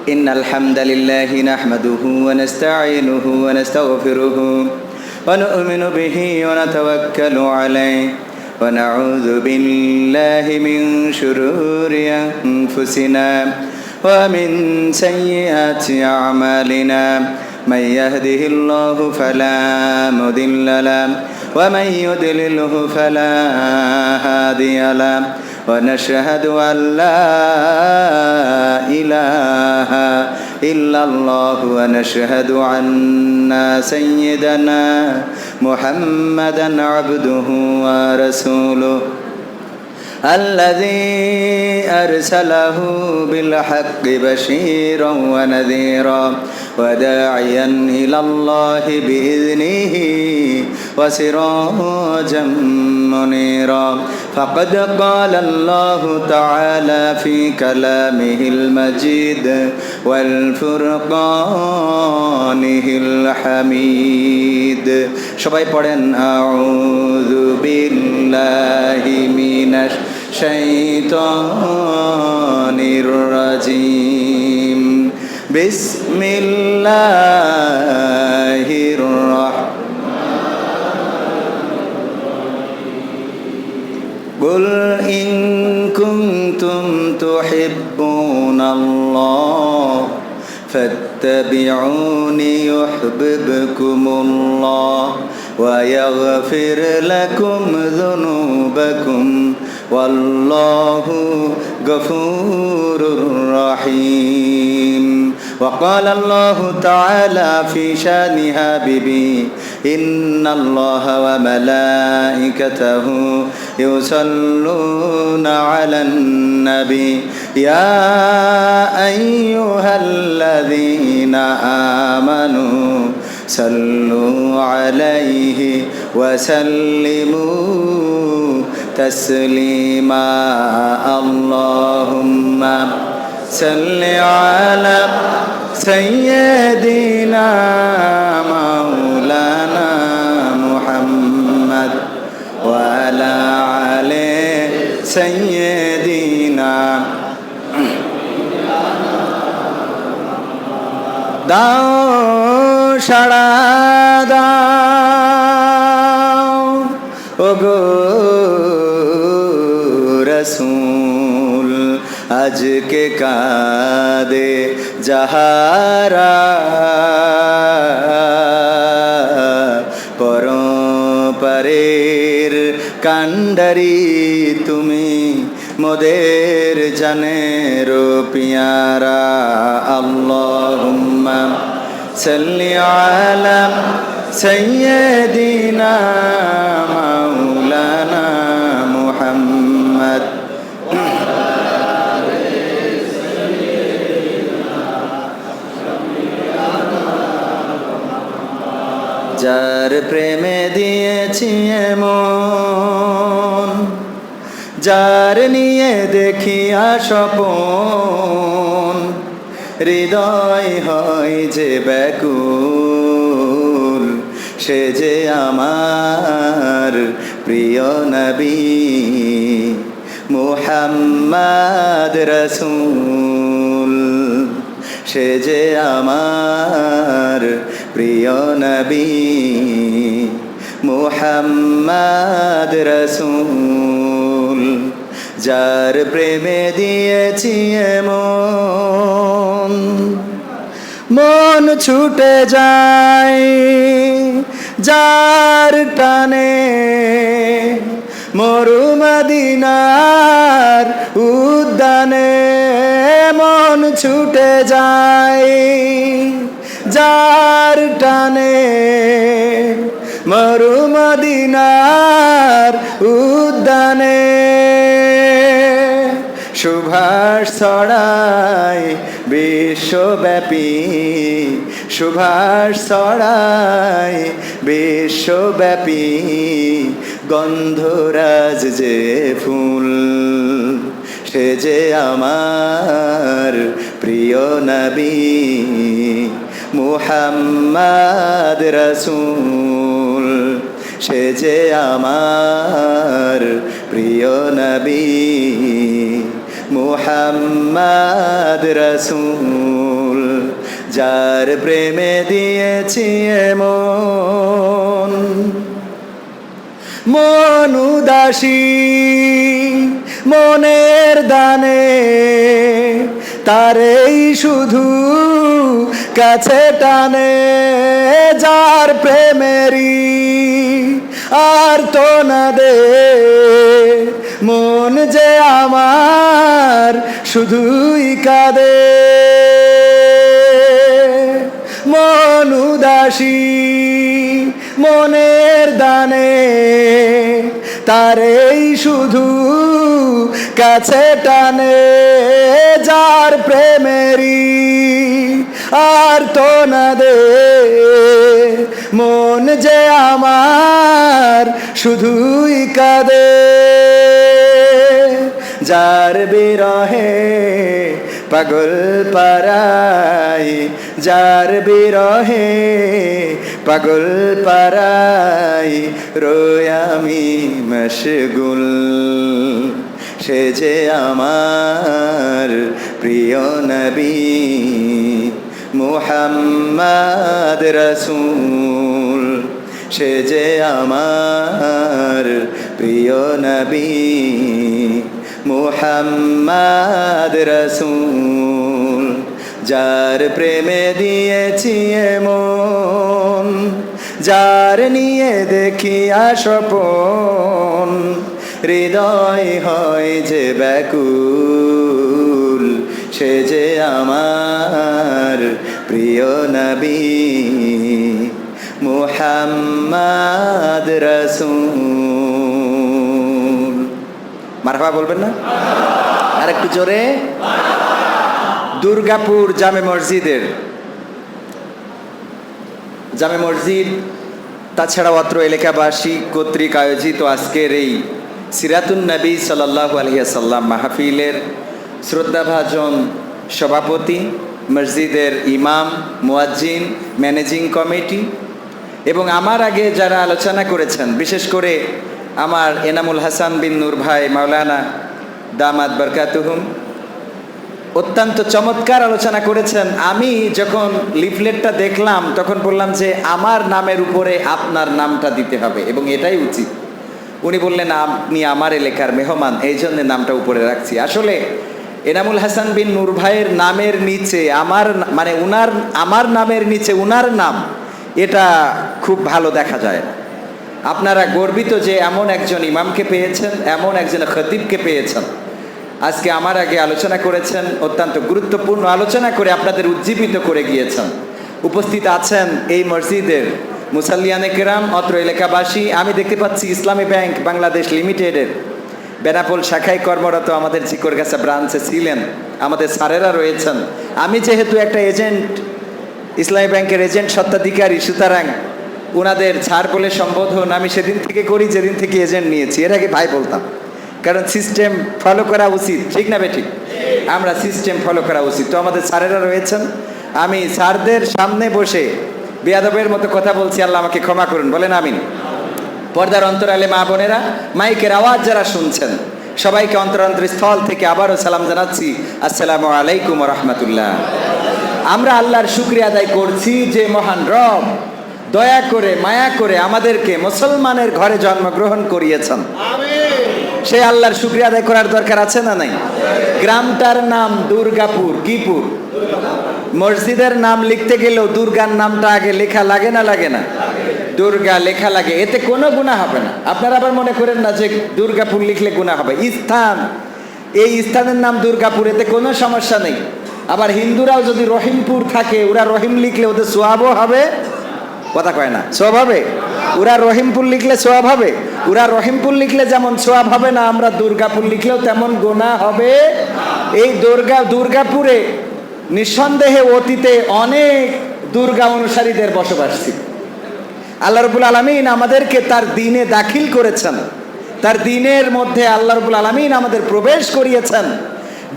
إن الحمد لله نحمده ونستعينه ونستغفره ونؤمن به ونتوكل عليه ونعوذ بالله من شرور أنفسنا ومن سيئات أعمالنا من يهده الله فلا مضل له ومن يضلله فلا هادي له ونشهد أن لا إله إلا الله ونشهد أن سيدنا محمدا عبده ورسوله الذي أرسله بالحق بشيرا ونذيرا وداعيا إلى الله بإذنه وسراجا منيرا فقد قال الله تعالى في كلامه المجيد والفرقانه الحميد সবাই পড়েন আউযু বিল্লাহি মিনাশ শাইতানির রাজিম বিসমিল্লাহির قل إن كنتم تحبون الله فاتبعوني يحببكم الله ويغفر لكم ذنوبكم والله غفور رحيم وقال الله تعالى في شان حبيبه إن الله وملائكته يصلون على النبي يا أيها الذين آمنوا صلوا عليه وسلموا تسليما اللهم صل على سيدنا مولانا محمد وعلى آل سيدنا দাও সাড়া দাও ওগো রসূল আজকে কাঁদে যাহারা পরপারের কান্ডারি তুমি মোদের জানের পিয়ারা আল্লাহুম্মা সাল্লি আলা সাইয়্যিদিনা মাওলানা মুহাম্মদ যার প্রেমে দিয়েছি এমন যার নিয়ে দেখিয়া স্বপন হৃদয় হয় যে ব্যাকুল সে যে আমার প্রিয় নবী মুহাম্মদ রাসূল সে যে আমার প্রিয় নবী মুহাম্মদ রাসূল যার প্রেমে দিয়েছি এমন মন ছুটে যায় যার টানে মরু মদিনার উদ্যানে মন ছুটে যায় যার টানে মরু মদিনার উদ্যানে সুভাষ ছড়ায় বিশ্বব্যাপী সুভাষ ছড়ায় বিশ্বব্যাপী গন্ধরাজ যে ফুল সে যে আমার প্রিয় নবী মুহাম্মদ রাসূল সে যে আমার প্রিয় নবী মুহাম্মদ রাসূল যার প্রেমে দিয়েছি এমন মন উদাসী মনের দানে, তারেই শুধু কাছে টানে। যার প্রেমেরই আর তো না দে মন যে আমার শুধুই কাঁদে। মন উদাসী মনের দানে, তারেই শুধু কাছে টানে। যার প্রেমেরই আর তো না দে মন যে আমার শুধুই কাঁদে। যার বিরহে পাগল পারাই, যার বিরহে পাগল পারাই রোই আমি মশগুল। সে যে আমার প্রিয় নবী মুহাম্মদ রাসূল। সে যে আমার প্রিয় নবী মুহাম্মদ রাসূল। যার প্রেমে দিয়েছি এমন, যার নিয়ে দেখি স্বপন, হৃদয় হয় যে ব্যাকুল। সে যে আমার প্রিয় নবী মুহাম্মদ রাসূল। মারহাবা বলবেন না? আর একটু জোরে। দুর্গাপুর জামে মসজিদের জামে মসজিদ, তাছাড়াও অত্র এলাকাবাসী কর্তৃক আয়োজিত আজকের এই সিরাতুন নবী সাল্লাল্লাহু আলাইহি ওয়াসাল্লাম মাহফিলের শ্রদ্ধাভাজন সভাপতি, মসজিদের ইমাম, মুয়াজ্জিন, ম্যানেজিং কমিটি এবং আমার আগে যারা আলোচনা করেছেন, বিশেষ করে আমার এনামুল হাসান বিন নূর ভাই মাওলানা দামাত বরকাতুহুম, অত্যন্ত চমৎকার আলোচনা করেছেন। আমি যখন লিফলেটটা দেখলাম তখন বললাম যে আমার নামের উপরে আপনার নামটা দিতে হবে এবং এটাই উচিত। উনি বললেন আপনি আমার এলাকার মেহমান, এই জন্য নামটা উপরে রাখছি। আসলে এনামুল হাসান বিন নূর ভাইয়ের নামের নিচে আমার নামের নিচে উনার নাম, এটা খুব ভালো দেখা যায়। আপনারা গর্বিত যে এমন একজন ইমামকে পেয়েছেন, এমন একজন খতিবকে পেয়েছেন। আজকে আমার আগে আলোচনা করেছেন, অত্যন্ত গুরুত্বপূর্ণ আলোচনা করে আপনাদের উজ্জীবিত করে গিয়েছেন। উপস্থিত আছেন এই মসজিদের মুসাল্লিয়ানে কেরাম, অত্র এলাকাবাসী। আমি দেখতে পাচ্ছি ইসলামী ব্যাংক বাংলাদেশ লিমিটেডের বেনাপোল শাখায় কর্মরত আমাদের চিকরগাছা ব্রাঞ্চে ছিলেন আমাদের স্যারেরা রয়েছেন। আমি যেহেতু একটা এজেন্ট, ইসলামী ব্যাংকের এজেন্ট স্বত্বাধিকারী, সুতরাং ওনাদের স্যার বলে সম্বোধন আমি সেদিন থেকে করি যেদিন থেকে এজেন্ট নিয়েছি। এর আগে ভাই বলতাম, কারণ সিস্টেম ফলো করা উচিত, ঠিক না বেঠিক? আমরা সিস্টেম ফলো করা উচিত। তো আমাদের স্যারেরা রয়েছেন, আমি স্যারদের সামনে বসে বেয়াদবের মতো কথা বলছি, আল্লাহ আমাকে ক্ষমা করুন, বলেন আমিন। পর্দার অন্তরালে মা বোনেরা, মাইকের আওয়াজ যারা শুনছেন, সবাইকে অন্তরান্তরস্থল থেকে আবারও সালাম জানাচ্ছি, আসসালামু আলাইকুম ওয়া রাহমাতুল্লাহ। আমরা আল্লাহর শুকরিয়া আদায় করছি যে মহান রব দয়া করে মায়া করে আমাদেরকে মুসলমানের ঘরে জন্মগ্রহণ করিয়েছেন। সেই আল্লাহর শুকরিয়া আদায় করার দরকার আছে না নাই? গ্রামটার নাম দুর্গাপুর। কিপুর? মসজিদের নাম লিখতে গেলেও দুর্গার নামটা আগে লেখা লাগে না লাগে না? দুর্গা লেখা লাগে, এতে কোনো গুনাহ হবে না। আপনারা আবার মনে করেন না যে দুর্গাপুর লিখলে গুনাহ হবে। স্থান, এই স্থানের নাম দুর্গাপুর, এতে কোনো সমস্যা নেই। আবার হিন্দুরাও যদি রহিমপুর থাকে, ওরা রহিম লিখলে ওদের সোয়াবও হবে। কথা কয় না? সোয়াব হবে? ওরা রহিমপুর লিখলে সোয়াব হবে? ওরা রহিমপুর লিখলে যেমন সোয়াব হবে না, আমরা দুর্গাপুর লিখলেও তেমন গুনাহ হবে। এই দুর্গাপুরে নিঃসন্দেহে অতীতে অনেক দুর্গা অনুসারীদের বসবাস ছিল। আল্লাহ রাব্বুল আলামিন আমাদেরকে তার দ্বীনে দাখিল করেছেন, তার দ্বীনের মধ্যে আল্লাহ রাব্বুল আলামিন আমাদের প্রবেশ করিয়েছেন।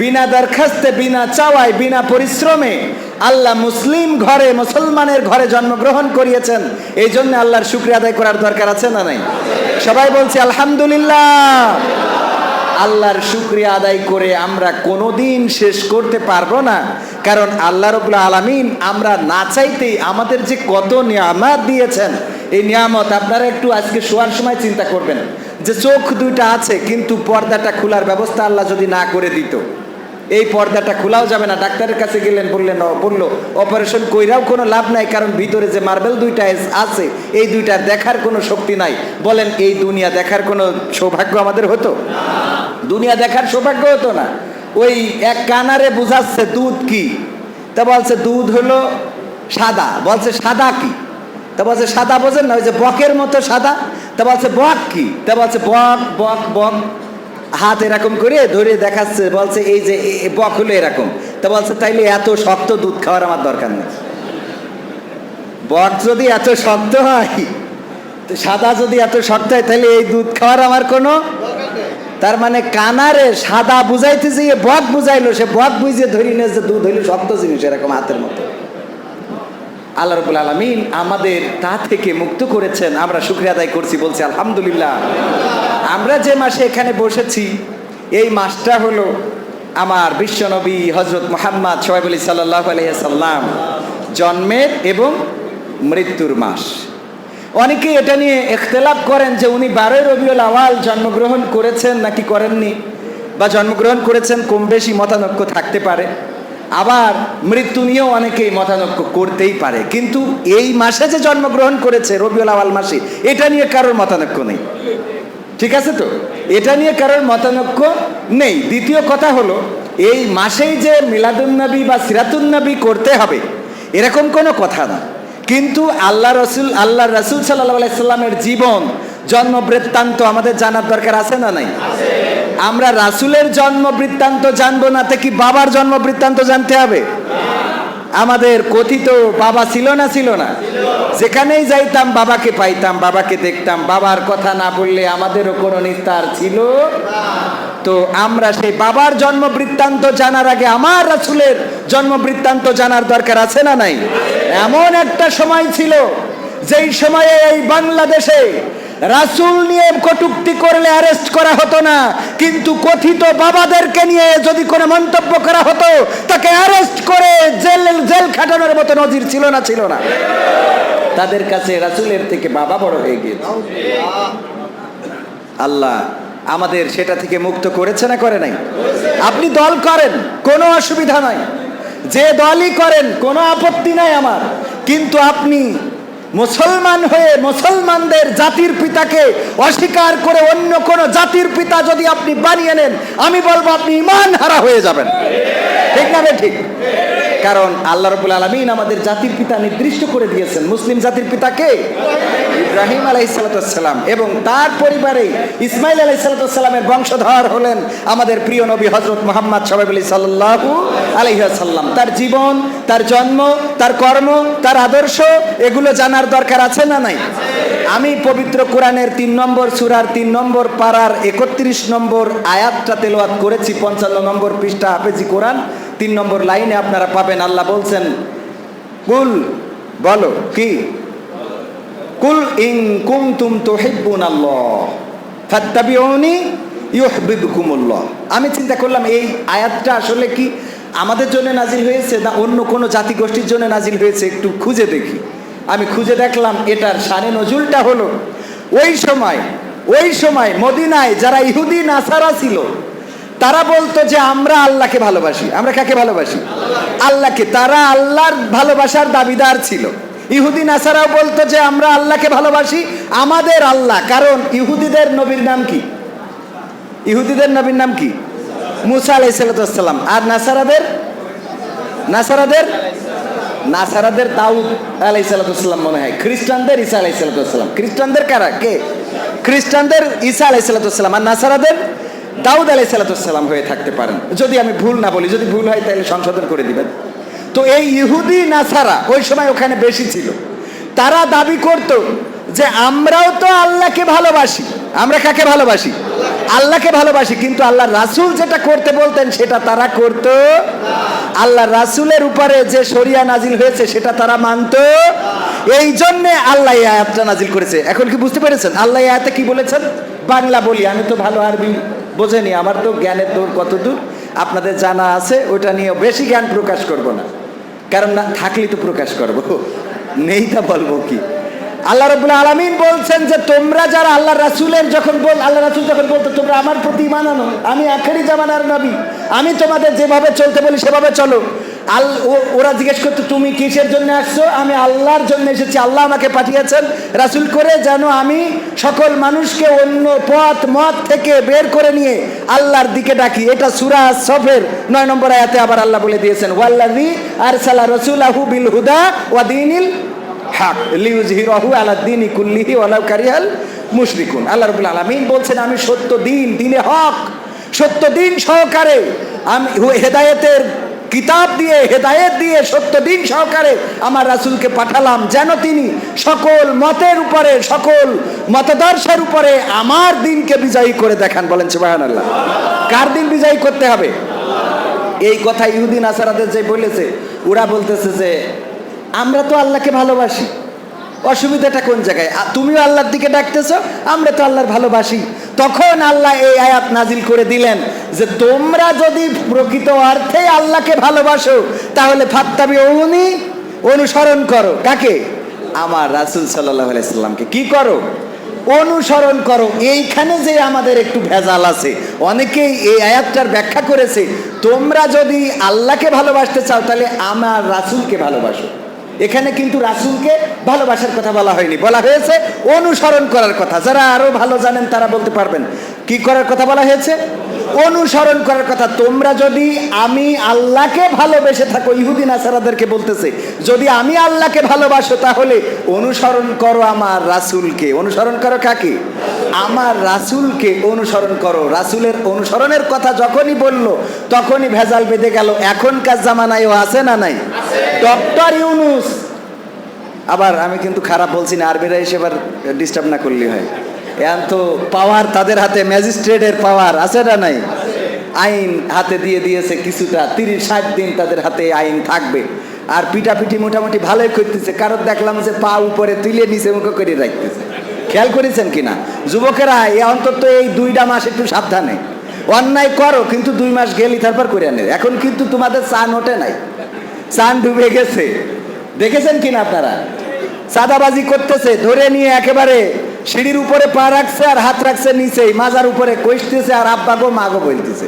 বিনা দরখাস্তে, বিনা চাওয়ায়, বিনা পরিশ্রমে আল্লাহ মুসলিম ঘরে, মুসলমানের ঘরে জন্মগ্রহণ করিয়েছেন। এই জন্য আল্লাহর শুকরিয়া আদায় করার দরকার আছে না নাই? সবাই বলছি আলহামদুলিল্লাহ। আল্লাহর শুকরিয়া আদায় করে আমরা কোনোদিন শেষ করতে পারবো না। কারণ আল্লাহ রাব্বুল আলামিন আমরা না চাইতেই আমাদের যে কত নিয়ামত দিয়েছেন, এই নিয়ামত আপনারা একটু আজকে শোয়ার সময় চিন্তা করবেন যে চোখ দুইটা আছে কিন্তু পর্দাটা খোলার ব্যবস্থা আল্লাহ যদি না করে দিত, এই পর্দাটা খোলাও যাবে না। ডাক্তারের কাছে গেলেন, বললো অপারেশন কইরাও কোনো লাভ নাই, কারণ ভিতরে যে মার্বেল দুইটা আছে এই দুইটার দেখার কোনো শক্তি নাই। বলেন এই দুনিয়া দেখার কোনো সৌভাগ্য আমাদের হতো? দুনিয়া দেখার সৌভাগ্য হতো না। ওই এক কানারে বুঝাচ্ছে দুধ কি, তা বলছে দুধ হলো সাদা। বলছে সাদা কি? তা বলছে সাদা বোঝেন না, ওই যে বকের মতো সাদা। তা বলছে বক কি? তা বলছে বক বক বক, হাত এরকম করে ধরে দেখাচ্ছে, বলছে এই যে বক হলো এরকম। তা বলছে তাইলে এত শক্ত দুধ খাওয়ার আমার দরকার নেই। বক যদি এত শক্ত হয়, সাদা যদি এত শক্ত হয়, তাহলে এই দুধ খাওয়ার আমার কোনো, তার মানে কানারে সাদা বুঝাইতে যেয়ে বক বুঝাইলো, সে বক বুঝে ধরি নিয়ে যে দুধ হইলো শক্ত জিনিস এরকম হাতের মতো। আল্লাহ রাব্বুল আলামিন আমাদের তা থেকে মুক্ত করেছেন, আমরা শুকরিয়া আদায় করছি, বলছি আলহামদুলিল্লাহ। আমরা যে মাসে এখানে বসেছি এই মাসটা হলো আমার বিশ্বনবী হযরত মুহাম্মদ সাল্লাল্লাহু আলাইহি সাল্লাম জন্মের এবং মৃত্যুর মাস। অনেকে এটা নিয়ে ইখতিলাফ করেন যে উনি 12 রবিউল আউয়াল জন্মগ্রহণ করেছেন নাকি করেননি, বা জন্মগ্রহণ করেছেন কম বেশি মতানৈক্য থাকতে পারে, আবার মৃত্যু নিয়েও অনেকেই মতানৈক্য করতেই পারে। কিন্তু এই মাসে যে জন্মগ্রহণ করেছে রবিউল আউয়াল মাসে, এটা নিয়ে কারোর মতানৈক্য নেই। ঠিক আছে তো, এটা নিয়ে কারোর মতানৈক্য নেই। দ্বিতীয় কথা হলো এই মাসেই যে মিলাদুন নবী বা সিরাতুন নবী করতে হবে এরকম কোনো কথা না। কিন্তু আল্লাহ রাসূল সাল্লাল্লাহু আলাইহি সাল্লামের জীবন জন্ম বৃত্তান্ত আমাদের জানার দরকার আছে না নাই? আমরা রাসূলের জন্ম বৃত্তান্ত জানবো না তো কি বাবার জন্ম বৃত্তান্ত জানতে হবে? আমাদের কথিত বাবা ছিল না? ছিল না? যেখানেই যাইতাম বাবাকে পাইতাম, বাবাকে দেখতাম। বাবার কথা না বললে আমাদেরও কোনো নিস্তার ছিল। তো আমরা সেই বাবার জন্ম বৃত্তান্ত জানার আগে আমার রাসূলের জন্ম বৃত্তান্ত জানার দরকার আছে না নাই? এমন একটা সময় ছিল যেই সময়ে এই বাংলাদেশে রাসূল নিয়ে কটূক্তি করলে অ্যারেস্ট করা হতো না, কিন্তু কথিত বাবাদেরকে নিয়ে যদি কোনো মন্তব্য করা হতো তাকে অ্যারেস্ট করে জেল খাটানোর মতো নজির ছিল না? ছিল না? তাদের কাছে রাসূলের থেকে বাবা বড় হয়ে গিয়েছে। আল্লাহ আমাদের সেটা থেকে মুক্ত করেছে না করে নাই? আপনি দল করেন কোনো অসুবিধা নাই, যে দলই করেন কোনো আপত্তি নাই আমার, কিন্তু আপনি মুসলমান হয়ে মুসলমানদের জাতির পিতাকে অস্বীকার করে অন্য কোন জাতির পিতা যদি আপনি বানিয়ে নেন, আমি বলবো আপনি ঈমান হারা হয়ে যাবেন। ঠিক না ঠিক? কারণ আল্লাহ রাব্বুল আলামিন আমাদের জাতির পিতা নির্দিষ্ট করে দিয়েছেন। মুসলিম জাতির পিতাকে ইব্রাহিম আলাইহিস সালাম এবং তার পরিবারে ইসমাইল আলাইহিস সালামের বংশধর হলেন আমাদের প্রিয় নবী হযরত মুহাম্মদ সাল্লাল্লাহু আলাইহি ওয়াসাল্লাম। তার জীবন, তার জন্ম, তার কর্ম, তার আদর্শ এগুলো জানার দরকার আছে না নাই? আমি পবিত্র কোরআনের 3 নম্বর সূরার 3 নম্বর পারার 31 নম্বর আয়াতটা তেলাওয়াত করেছি। 55 নম্বর পৃষ্ঠা হাফেজি কোরআন 3 নম্বর লাইনে আপনারা পাবেন। আল্লাহ বলছেন কুল, বলো কি? কুল ইন কুনতুম তুহিব্বুনাল্লাহ ফাত্তাবিউনি ইউহিব্বুকুমুল্লাহ। আমি চিন্তা করলাম এই আয়াতটা আসলে কি আমাদের জন্য নাজিল হয়েছে না অন্য কোনো জাতিগোষ্ঠীর জন্য নাজিল হয়েছে, একটু খুঁজে দেখি। আমি খুঁজে দেখলাম এটার শানে নজুলটা হলো ওই সময় মদিনায় যারা ইহুদি নাসারা ছিল তারা বলতো যে আমরা আল্লাহকে ভালোবাসি। আমরা কাকে ভালোবাসি? আল্লাহকে। তারা আল্লাহর ভালোবাসার দাবিদার ছিল। ইহুদি নাসারাও বলতো যে আমরা আল্লাহকে ভালোবাসি, আমাদের আল্লাহ। কারণ ইহুদিদের নবীর নাম কি? মুসা আলাইহিস সালাম। আর নাসারাদের দাউদ আলাইহিস সালাম মনে হয়। খ্রিস্টানদের ঈসা আলাইহিস সালাম। খ্রিস্টানদের কারা? কে? খ্রিস্টানদের ঈসা আলাইহিস সালাম, আর নাসারাদের দাউদ আলাইহিস সালাম হয়ে থাকতে পারেন, যদি আমি ভুল না বলি। যদি ভুল হয় তাহলে সংশোধন করে দিবেন। তো এই ইহুদি নাসারা ওই সময় ওখানে বেশি ছিল। তারা দাবি করত যে আমরাও তো আল্লাহকে ভালোবাসি। আমরা কাকে ভালোবাসি? আল্লাহকে ভালোবাসি, কিন্তু আল্লাহ রাসূল যেটা করতে বলতেন সেটা তারা করত। আল্লাহ রাসূলের উপরে যে শরিয়া নাজিল হয়েছে সেটা তারা মানত। এই জন্য আল্লাহ এই আয়াতটা নাজিল করেছে। এখন কি বুঝতে পেরেছেন আল্লাহ এই আয়াতে কি বলেছেন? বাংলা বলি, আমি তো ভালো আরবি বোঝেনি, আমার তো জ্ঞানের দূর কত দূর আপনাদের জানা আছে, ওটা নিয়ে বেশি জ্ঞান প্রকাশ করব না, কারণ না থাকলেই তো প্রকাশ করব, নেই তা বলবো কি। আল্লাহ রাব্বুল আলামিন বলছেন যে তোমরা যারা আল্লাহ রাসূলের আল্লাহ রাসূল যখন বলতো তোমরা আমার প্রতি ঈমান আনো, আমি আখেরি জামানার নবী, আমি তোমাদের যেভাবে চলতে বলি সেভাবে চলো। ওরা জিজ্ঞেস করতো তুমি কিসের জন্য আসছো? আমি আল্লাহর জন্য এসেছি, আল্লাহ আমাকে পাঠিয়েছেন রাসূল করে, যেন আমি সকল মানুষকে অন্য মত থেকে বের করে নিয়ে আল্লাহর দিকে ডাকি। এটা সূরা সফের 9 নম্বর আয়াতে আবার আল্লাহ বলে দিয়েছেন, ওয়াল্লাযী আরসালা রাসূলাহু বিল হুদা ওয়া দীনিল হক লিইয়ুযহিরাহু আলা দ্বীনি কুল্লিহি ওয়ালাউ কারিহাল মুশরিকুন। আল্লাহ রাব্বুল আলামিন বলছেন আমি সত্য দিন, দ্বীনে হক, সত্য দিন সহকারে আমি হেদায়েতের কিতাব দিয়ে, হেদায়েত দিয়ে সত্য দিন সহকারে আমার রাসূলকে পাঠালাম, যেন তিনি সকল মতের উপরে, সকল মতাদর্শের উপরে আমার দিনকে বিজয়ী করে দেখান। বলেন সুবহানাল্লাহ। কার দিন বিজয়ী করতে হবে? এই কথা ইহুদি নাসারাদের যে বলেছে, ওরা বলতেছে যে আমরা তো আল্লাহকে ভালোবাসি, অসুবিধাটা কোন জায়গায়? তুমিও আল্লাহর দিকে ডাকতেছো, আমরা তো আল্লাহর ভালোবাসি। তখন আল্লাহ এই আয়াত নাজিল করে দিলেন যে তোমরা যদি প্রকৃত অর্থে আল্লাহকে ভালোবাসো তাহলে ফাত্তাবিউনি, অনুসরণ করো। কাকে? আমার রাসূল সাল্লাল্লাহু আলাইহি সাল্লামকে। কি করো? অনুসরণ করো। এইখানে যে আমাদের একটু ভেজাল আছে, অনেকেই এই আয়াতটার ব্যাখ্যা করেছে তোমরা যদি আল্লাহকে ভালোবাসতে চাও তাহলে আমার রাসূলকে ভালোবাসো। এখানে কিন্তু রাসূলকে ভালোবাসার কথা বলা হয়নি, বলা হয়েছে অনুসরণ করার কথা। যারা আরো ভালো জানেন তারা বলতে পারবেন কি করার কথা বলা হয়েছে? অনুসরণ করার কথা। তোমরা যদি আমি আল্লাহকে ভালোবেসে থাকো, ইহুদি নাসারাদেরকে বলতেছে যদি আমি আল্লাহকে ভালোবাসো তাহলে অনুসরণ করো আমার রাসূলকে। অনুসরণ করো কাকে? আমার রাসূলকে অনুসরণ করো। রাসূলের অনুসরণের কথা যখনই বললো তখনই ভেজাল বেঁধে গেল। এখনকার জামানায়ও আছে না নাই? ডক্টর ইউনূস, আবার আমি কিন্তু খারাপ বলছি না, আরবিরা এসে এবার ডিস্টার্ব না করলে হয়। এখন তো পাওয়ার তাদের হাতে, ম্যাজিস্ট্রেটের পাওয়ার আছে না নাই? আইন হাতে দিয়ে দিয়েছে কিছুটা, 30-60 দিন তাদের হাতে আইন থাকবে। আর পিটাপিটি মোটামুটি ভালোই করতেছে। কারণ দেখলাম যে পা উপরে তুলে নিচে মুখে করে রাখতেছে। খেয়াল করেছেন কিনা যুবকেরা? অন্তত এই 2টা মাস একটু সাবধানে, অন্যায় করো কিন্তু 2 মাস গেলি তারপর করে আনে। এখন কিন্তু তোমাদের চান ওঠে নাই, চান ডুবে গেছে। দেখেছেন কিনা আপনারা? চাঁদাবাজি করতেছে, ধরে নিয়ে একেবারে সিঁড়ির উপরে পা রাখছে আর হাত রাখছে নিচেই, মাজার উপরে কষতেছে আর আব্বা গো মা গো বলতেছে।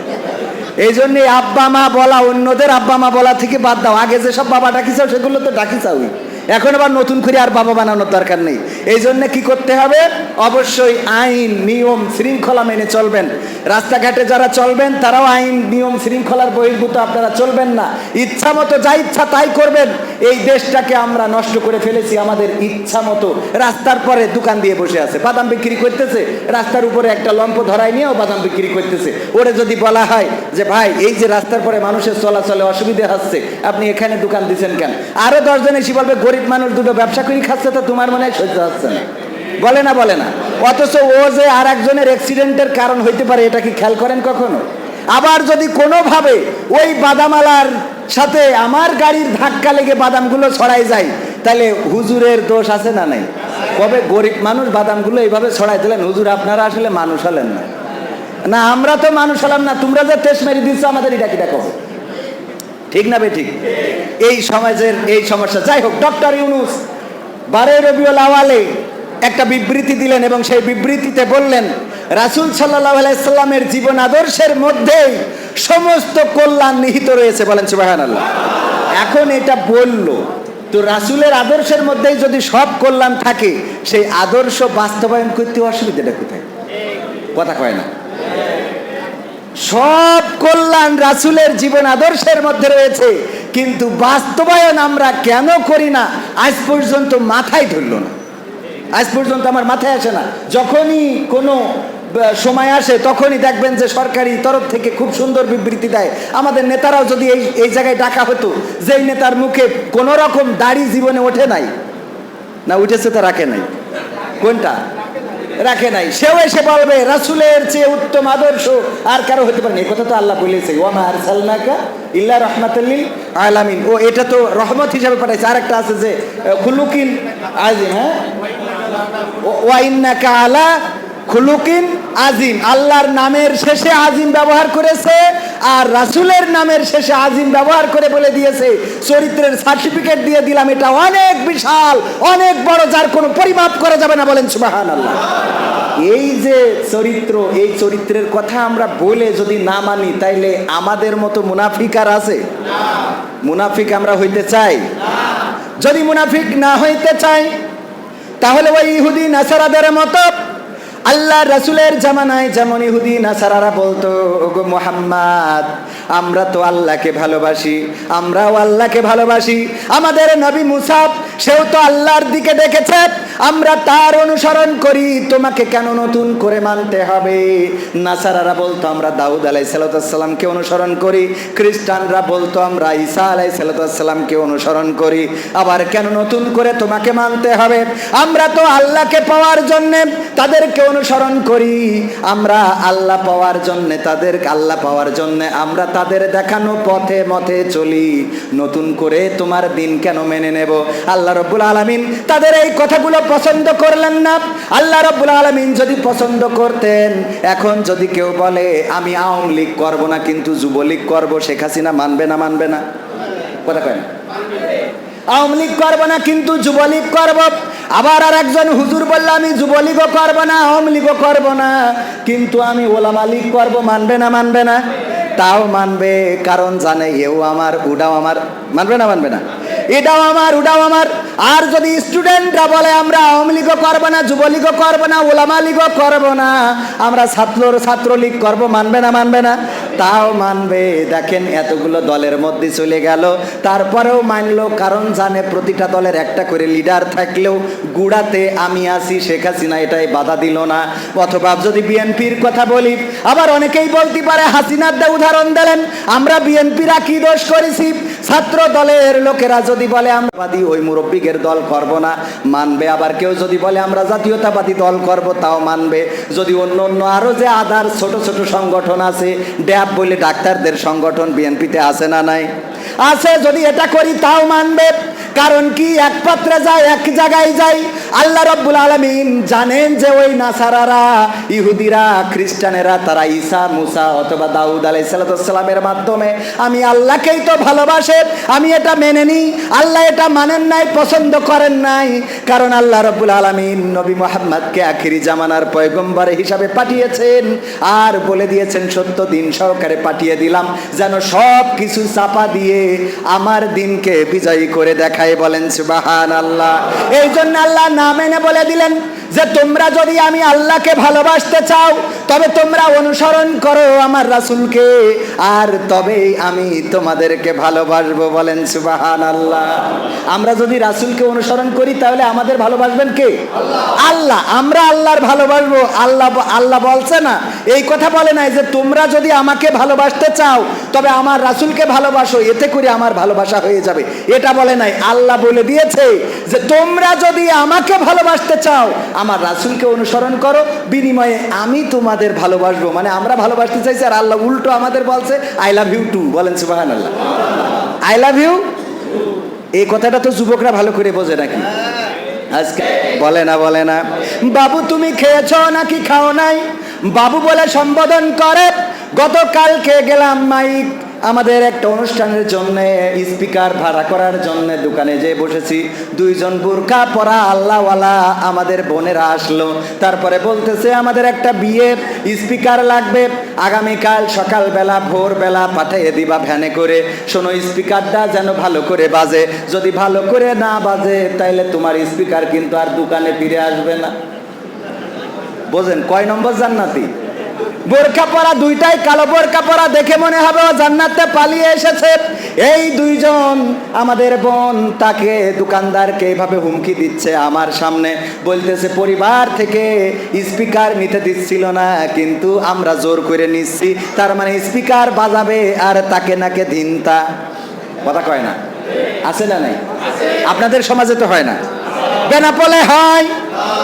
এই জন্য আব্বা মা বলা, অন্যদের আব্বা মা বলা থেকে বাদ দাও। আগে যেসব বাবা ডাকিছাও সেগুলো তো ডাকিছাওই, এখন আবার নতুন করে আর বাবা বানানোর দরকার নেই। এই জন্য কি করতে হবে? অবশ্যই আইন নিয়ম শৃঙ্খলা মেনে চলবেন। রাস্তাঘাটে যারা চলবেন তারাও আইন নিয়ম শৃঙ্খলার বহির্ভূত আপনারা চলবেন না। ইচ্ছা মতো যা ইচ্ছা তাই করবেন। এই দেশটাকে আমরা নষ্ট করে ফেলেছি আমাদের ইচ্ছা মতো। রাস্তার পরে দোকান দিয়ে বসে আছে, বাদাম বিক্রি করতেছে, রাস্তার উপরে একটা লম্প ধরায় নিয়েও বাদাম বিক্রি করতেছে। ওরে যদি বলা হয় যে ভাই এই যে রাস্তার পরে মানুষের চলাচলে অসুবিধা হচ্ছে, আপনি এখানে দোকান দিচ্ছেন কেন? আরো 10 জন এসে বলবে গরিব মানুষ দুটো ব্যবসা করে খাচ্ছে, তো তোমার মনে হয় সহ্য হচ্ছে না। বলে না? বলে না? অথচ ও যে আর একজনের অ্যাক্সিডেন্টের কারণ হইতে পারে, এটা কি খেয়াল করেন কখনো? আবার যদি কোনোভাবে ওই বাদামালার সাথে আমার গাড়ির ধাক্কা লেগে বাদামগুলো ছড়াই যায়, তাহলে হুজুরের দোষ আছে না নাই? কবে গরিব মানুষ বাদামগুলো এইভাবে ছড়াই দিলেন, হুজুর আপনারা আসলে মানুষ হলেন না। না, আমরা তো মানুষ হলাম না, তোমরা যে তেজ মেরে দিচ্ছ আমাদের এটা কি দেখো, ঠিক না বে ঠিক? এই সমাজের এই সমস্যা। যাই হোক, ডক্টর ইউনূস 12 রবিউল আওয়ালে একটা বিবৃতি দিলেন এবং সেই বিবৃতিতে বললেন রাসূল সাল্লাল্লাহু আলাইহি সাল্লামের জীবন আদর্শের মধ্যেই সমস্ত কল্যাণ নিহিত রয়েছে। বলেন সুবহানাল্লাহ। এখন এটা বলল তো রাসূলের আদর্শের মধ্যেই যদি সব কল্যাণ থাকে, সেই আদর্শ বাস্তবায়ন করতে অসুবিধাটা কোথায়? কথা কয় না। সব কল্যাণ রাসূলের জীবন আদর্শের মধ্যে রয়েছে, কিন্তু বাস্তবায়ন আমরা কেন করি না আজ পর্যন্ত মাথায় ধরল না। আজ পর্যন্ত আমার মাথায় আসে না। যখনই কোনো সময় আসে তখনই দেখবেন যে সরকারি তরফ থেকে খুব সুন্দর বিবৃতি দেয়। আমাদের নেতারাও যদি এই জায়গায় ডাকা হতো, যেই নেতার মুখে কোনো রকম দাড়ি জীবনে ওঠে নাই, না উঠেছে তো রাখে নাই, কোনটা রাখে নাই, সেও এসে বলবে রাসূলের চেয়ে উত্তম আদর্শ আর কারো হতে পারে না। এই কথা তো আল্লাহ বলেছে, ওয়া মা আরসালনাকা ইল্লা রাহমাতাল লিল আলামিন। ও এটা তো রহমত হিসেবে পাঠাইছে। আরেকটা আছে যে খুলুকিন আযীম, হ্যাঁ, ওয়া ইন্নাকা আলা খুলুকিন আজিম, আল্লাহর নামের শেষে আজিম ব্যবহার করেছে, আর রাসূলের নামের শেষে আজিম ব্যবহার করে বলে দিয়েছে চরিত্রের সার্টিফিকেট দিয়ে দিলাম, এটা অনেক বিশাল, অনেক বড়, যার কোনো পরিমাপ করা যাবে না। বলেন সুবহানাল্লাহ। এই যে চরিত্র, এই চরিত্রের কথা আমরা বলে যদি না মানি, তাইলে আমাদের মতো মুনাফিক আর আছে? মুনাফিক আমরা হইতে চাই? যদি মুনাফিক না হইতে চাই, তাহলে ওই ইহুদি নাসারাদের মতো আল্লাহ রাসূলের জামানায় যেমন ইহুদি নাসারারা বলতো, ওগো মুহাম্মদ, আমরা তো আল্লাহকে ভালোবাসি, আমরাও আল্লাহকে ভালোবাসি, আমাদের নবী মুসা সেও তো আল্লাহর দিকে ডেকেছে, আমরা তার অনুসরণ করি, তোমাকে কেন নতুন করে মানতে হবে? নাসারারা বলতো আমরা দাউদ আলাইহিসসালামকে অনুসরণ করি, খ্রিস্টানরা বলতো আমরা ঈসা আলাইহিসসালামকে অনুসরণ করি, আবার কেন নতুন করে তোমাকে মানতে হবে? আমরা তো আল্লাহকে পাওয়ার জন্য তাদেরকে অনুসরণ করি, আমরা আল্লাহ পাওয়ার জন্য আল্লাহ পাওয়ার জন্য আমরা তাদের দেখানো পথে মতে চলি, নতুন করে তোমার দিন কেন মেনে নেব? আল্লাহ রাব্বুল আলামিন তাদের এই কথাগুলো পছন্দ করলেন না। আল্লাহ রাব্বুল আলামিন যদি পছন্দ করতেন, এখন যদি কেউ বলে আমি আওয়ামী লীগ করব না কিন্তু যুবলীগ করব, শেখ হাসিনা মানবে না? মানবে না? কথা কয় না? আওয়ামী লীগ করব না কিন্তু যুবলীগ করব। আবার আর একজন হুজুর বলল আমি যুবলীগও করব না, আওয়ামী লীগও করব না, কিন্তু আমি ওলামা লীগ করব, মানবে না? মানবে না? তাও মানবে, কারণ জানে এও আমার, ওটাও আমার। মানবে না? মানবে না? এটাও আমার, ওটাও আমার। আর যদি স্টুডেন্টরা বলে আমরা আওয়ামী লীগও করবো না, যুবলীগও করবো না, ওলামা লীগও করবো না, আমরা ছাত্রলীগ করবো, মানবে না? মানবে না? তাও মানবে। দেখেন এতগুলো দলের মধ্যে চলে গেল, তারপরেও মানলো, কারণ জানে প্রতিটা দলের একটা করে লিডার থাকলেও গুড়াতে আমি আছি, শেখ হাসিনা এটাই বাধা দিল না। অথবা যদি বিএনপির কথা বলি, আবার অনেকেই বলতে পারে হাসিনার উদাহরণ দিলেন, আমরা বিএনপিরা কি দোষ করেছি? ছাত্র দলের লোকেরা যদি বলে আমরা ওই মুরব্বিকের দল করব না, মানবে। আবার কেউ যদি বলে আমরা জাতীয়তাবাদী দল করব, তাও মানবে। যদি অন্য অন্য আরো যে আদার ছোট ছোট সংগঠন আছে, ড্যাব বলে ডাক্তারদের সংগঠন বিএনপিতে আছে না নাই? আছে। যদি এটা করি তাও মানবে। কারণ কি? এক পাত্রে যায়, এক জায়গায় যায়। আল্লাহ রাব্বুল আলামিন জানেন যে ওই নাসারারা, ইহুদিরা, খ্রিস্টানেরা, তারা ঈসা, মুসা অথবা দাউদ আলাইহিসসালামের মাধ্যমে আমি আল্লাহকেই তো ভালোবাসে, আমি এটা মেনে নিই। আল্লাহ এটা মানেন নাই, পছন্দ করেন নাই, কারণ আল্লাহ রাব্বুল আলামিন নবী মুহাম্মদকে আখিরি জামানার পয়গম্বর হিসাবে পাঠিয়েছেন, আর বলে দিয়েছেন সত্য দিন সহকারে পাঠিয়ে দিলাম, যেন সব কিছু চাপা দিয়ে আমার দিনকে বিজয়ী করে দেখায়। বলেন সুবহানাল্লাহ। এই জন্য আল্লাহ না মেনে বলে দিলেন যে তোমরা যদি আমি আল্লাহকে ভালোবাসতে চাও, তবে তোমরা অনুসরণ করো আমার রাসূলকে, আর তবেই আমি তোমাদেরকে ভালোবাসবো। বলেন সুবহানাল্লাহ। আমরা যদি রাসূলকে অনুসরণ করি, তাহলে আমাদের ভালোবাসবেন কে? আল্লাহ। আমরা আল্লাহর ভালোবাসবো। আল্লাহ বলছে না, এই কথা বলে নাই যে তোমরা যদি আমাকে ভালোবাসতে চাও, তবে আমার রাসূলকে ভালোবাসো, এতে করে আমার ভালোবাসা হয়ে যাবে, এটা বলে নাই। আল্লাহ বলে দিয়েছে যে তোমরা যদি আমাকে ভালোবাসতে চাও, আমার রাসূলকে অনুসরণ করো, বিনিময়ে আমি তোমাদের ভালোবাসবো। মানে আমরা ভালোবাসতে চাইছি, আর আল্লাহ উল্টো আমাদের বলছে আই লাভ ইউ টু। বলেন সুবহানাল্লাহ। আই লাভ ইউ, এই কথাটা তো যুবকরা ভালো করে বোঝে নাকি? আজকে বলে না বাবু তুমি খেয়েছো নাকি খাও নাই, বাবু বলে সম্বোধন করে। গতকালকে গেলাম মাইক আমাদের একটা অনুষ্ঠানের জন্য, স্পিকার ভাড়া করার জন্য দোকানে যেয়ে বসেছি। দুইজন বুরকা পরা আল্লাহওয়ালা আমাদের বোনেরা আসলো, তারপরে বলতেছে আমাদের একটা বিয়ে স্পিকার লাগবে, আগামীকাল সকালবেলা ভোরবেলা পাঠিয়ে দিবা ভ্যানে করে। শোনো, স্পিকারটা যেন ভালো করে বাজে, যদি ভালো করে না বাজে তাইলে তোমার স্পিকার কিন্তু আর দোকানে ফিরে আসবে না। বোঝেন কয় নম্বর জান্নাতি? বোরকা পরা, দুইটাই কালো বোরকা পরা, দেখে মনে হবে ও জান্নাতে পালিয়ে এসেছে। এই দুইজন আমাদের বোন, তাকে দোকানদারকে এইভাবে হুমকি দিচ্ছে আমার সামনে, বলতেছে পরিবার থেকে স্পিকার নিতে দিচ্ছিল না, কিন্তু আমরা জোর করে নিচ্ছি, তার মানে স্পিকার বাজাবে আর তাকে নাকে ধিনতা। কথা কয় না? আছে না নাই? আপনাদের সমাজে তো হয় না? বেনাপোলে হয়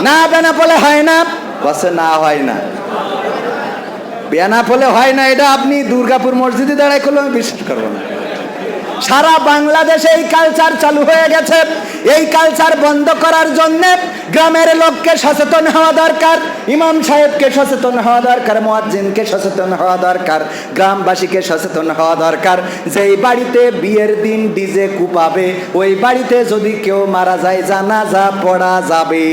না? বেনাপোলে হয় না? বসে না, হয় না। বেনাপোলে হয় না, এটা আপনি দুর্গাপুর মসজিদে দাঁড়ায় করলে আমি বিশ্বাস করবো না। সারা বাংলাদেশে এই কালচার চালু হয়ে গেছে। এই কালচার বন্ধ করার জন্য গ্রামের লোককে সচেতন হওয়া দরকার, ইমাম সাহেবকে সচেতন হওয়া দরকার, মুয়াজ্জিনকে সচেতন হওয়া দরকার, গ্রামবাসীকে সচেতন হওয়া দরকার। যেই বাড়িতে বিয়ের দিন ডিজে কুপাবে, ওই বাড়িতে যদি কেউ মারা যায় জানাজা পড়া যাবে,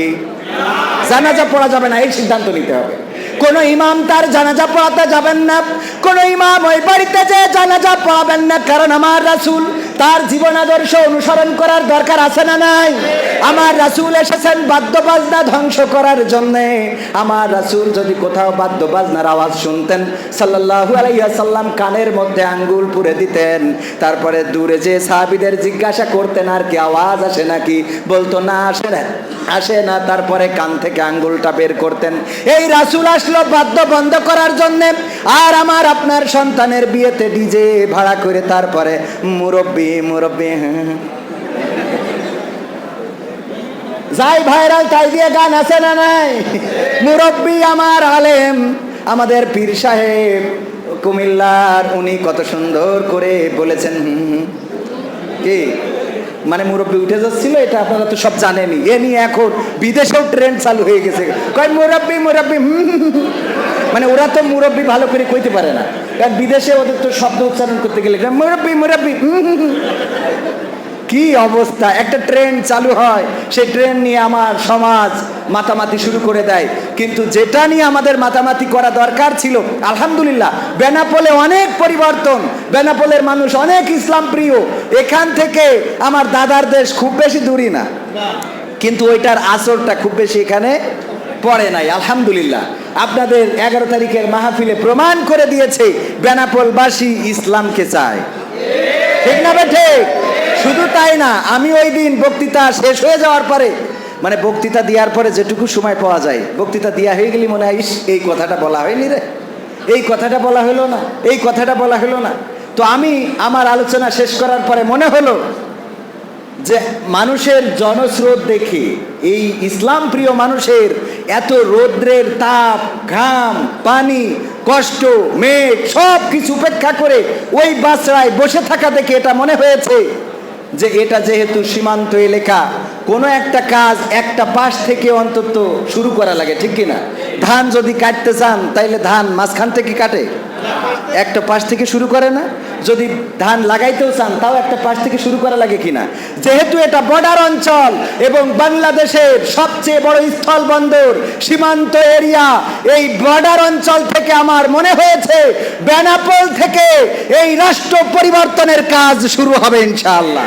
জানাজা পড়া যাবে না, এই সিদ্ধান্ত নিতে হবে। কোন ইমাম তার জানাজা পড়াতে যাবেন না, কোন ইমাম ওই বাড়িতে যে জানাজা পড়াবেন না। কারণ আমার রাসূল, তার জীবন আদর্শ অনুসরণ করার দরকার আছে না নাই? আমার রাসূল এসেছেন বাদ্য বাজনা ধ্বংস করার জন্য। আমার রাসূল যদি কোথাও বাদ্য বাজনার আওয়াজ শুনতেন, সাল্লাল্লাহু আলাইহি ওয়াসাল্লাম কানের মধ্যে আঙ্গুল পুরে দিতেন, তারপরে দূরে যে সাহাবীদের জিজ্ঞাসা করতেন আর কি আওয়াজ আসে নাকি, বলতো না আসে না, আসে না, তারপরে কান থেকে আঙ্গুলটা বের করতেন। এই রাসূল আসলো বাদ্য বন্ধ করার জন্য। আর আমার আপনার সন্তানের বিয়েতে ডিজে ভাড়া করে তারপরে মুরব্বি যাই ভাইরাল তাই দিয়ে গান আছে না নাই? মুরব্বি আমার আলেম, আমাদের পীর সাহেব কুমিল্লার, উনি কত সুন্দর করে বলেছেন। কি মানে মুরব্বি উঠে যাচ্ছিল, এটা আপনারা তো সব জানেনই। এ নিয়ে এখন বিদেশেও ট্রেন্ড চালু হয়ে গেছে, কয় মুরব্বি মুরব্বি। মানে ওরা তো মুরব্বি ভালো করে কইতে পারে না, কারণ বিদেশে ওদের তো শব্দ উচ্চারণ করতে গেলে মুরব্বি মুরব্বি। কি অবস্থা, একটা ট্রেন্ড চালু হয়, সেই ট্রেন্ড নিয়ে আমার সমাজ মাতামাতি শুরু করে দেয়। কিন্তু যেটা নিয়ে আমাদের মাতামাতি করা দরকার ছিল, আলহামদুলিল্লাহ বেনাপোলে অনেক পরিবর্তন, বেনাপোলের মানুষ অনেক ইসলাম প্রিয়। এখান থেকে আমার দাদার দেশ খুব বেশি দূরই না, কিন্তু ওইটার আসরটা খুব বেশি এখানে পড়ে নাই। আলহামদুলিল্লাহ আপনাদের 11 তারিখের মাহফিলে প্রমাণ করে দিয়েছে বেনাপোলবাসী ইসলামকে চায়, ঠিক না বেঠে? শুধু তাই না, আমি ওই দিন বক্তৃতা শেষ হয়ে যাওয়ার পরে, মানে বক্তৃতা দেওয়ার পরে যেটুকু সময় পাওয়া যায়, বক্তৃতা দেওয়া হয়ে গেলে মনে হয় এই কথাটা বলা হয়নি রে, এই কথাটা বলা হলো না, এই কথাটা বলা হলো না। তো আমি আমার আলোচনা শেষ করার পরে মনে হলো যে মানুষের জনস্রোত দেখে, এই ইসলাম প্রিয় মানুষের এত রৌদ্রের তাপ, ঘাম, পানি, কষ্ট, মেঘ সব কিছু উপেক্ষা করে ওই বাসরায় বসে থাকা দেখে এটা মনে হয়েছে যে এটা যেহেতু সীমান্ত এলাকা, কোনো একটা কাজ একটা পাশ থেকে অন্তত শুরু করা লাগে, ঠিক কিনা? ধান যদি কাটতে চান তাইলে ধান মাঝখান থেকে কাটে, একটা পাশ থেকে শুরু করে না? যদি ধান লাগাইতেও চান তাও একটা পাশ থেকে শুরু করা লাগে কিনা? যেহেতু এটা বর্ডার অঞ্চল এবং বাংলাদেশের সবচেয়ে বড় স্থল বন্দর, সীমান্ত এরিয়া, এই বর্ডার অঞ্চল থেকে আমার মনে হয়েছে বেনাপোল থেকে এই রাষ্ট্র পরিবর্তনের কাজ শুরু হবে ইনশাআল্লাহ।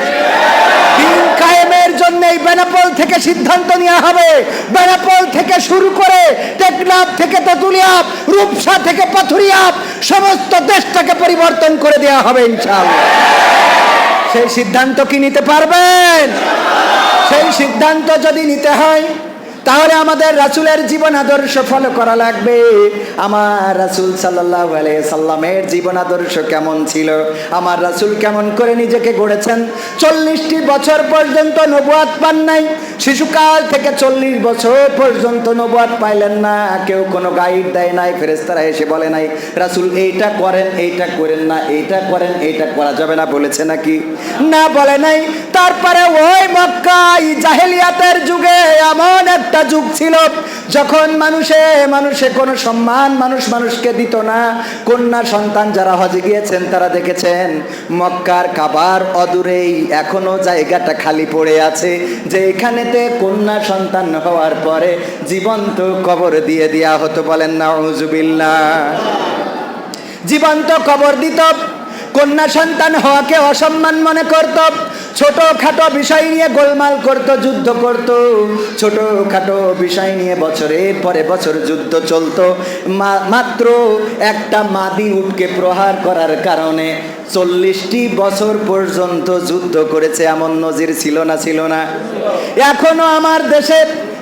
দিন কায়েমের জন্য এই বেনাপোল থেকে সিদ্ধান্ত নেওয়া হবে। বেনাপোল থেকে শুরু করে টেকনাফ থেকে তেতুলিয়া, রূপসা থেকে পাথুরিয়া, সমস্ত দেশটাকে পরিবর্তন করে দেওয়া হবে ইনশাআল্লাহ। সেই সিদ্ধান্ত কি নিতে পারবেন? সেই সিদ্ধান্ত যদি নিতে হয় তাহলে আমাদের রাসূলের জীবন আদর্শ ফলো করা লাগবে। আমার রাসূল সাল্লাল্লাহু আলাইহি সাল্লামের জীবন আদর্শ কেমন ছিল, আমার রাসূল কেমন করে নিজেকে গড়েছেন। 40টি বছর পর্যন্ত নবুয়ত পান নাই, শিশুকাল থেকে 40 বছর পর্যন্ত নবুয়ত পাইলেন না। কেউ কোনো গাইড দেয় নাই, ফেরেশতারা এসে বলে নাই রাসূল এইটা করেন, এইটা করেন না, এইটা করেন, এইটা করা যাবে না, বলেছে নাকি? না, বলে নাই। তারপরে ওই মক্কায় জাহেলিয়াতের যুগে এমন একটা যুগ ছিল যখন মানুষে কোনো সম্মান মানুষকে দিত না। কন্যা সন্তান যারা হজে গিয়েছেন তারা দেখেছেন মক্কার কাবার অদূরেই এখনো জায়গাটা খালি পড়ে আছে, যে এখানেতে কন্যা সন্তান হওয়ার পরে জীবন্ত কবর দিয়ে দেয়া হতো। বলেন নাউজুবিল্লাহ। জীবন্ত কবর দিত, কন্যা সন্তান হওয়াকে অসম্মান মনে করত, ছোটখাটো বিষয় নিয়ে গোলমাল করত, যুদ্ধ করত, ছোটখাটো বিষয় নিয়ে বছরের পরে বছর যুদ্ধ চলতো। মাত্র একটা মাদি উটকে প্রহার করার কারণে 40টি বছর পর্যন্ত যুদ্ধ করেছে, এমন নজির ছিল না? ছিল না? এখনো আমার দেশে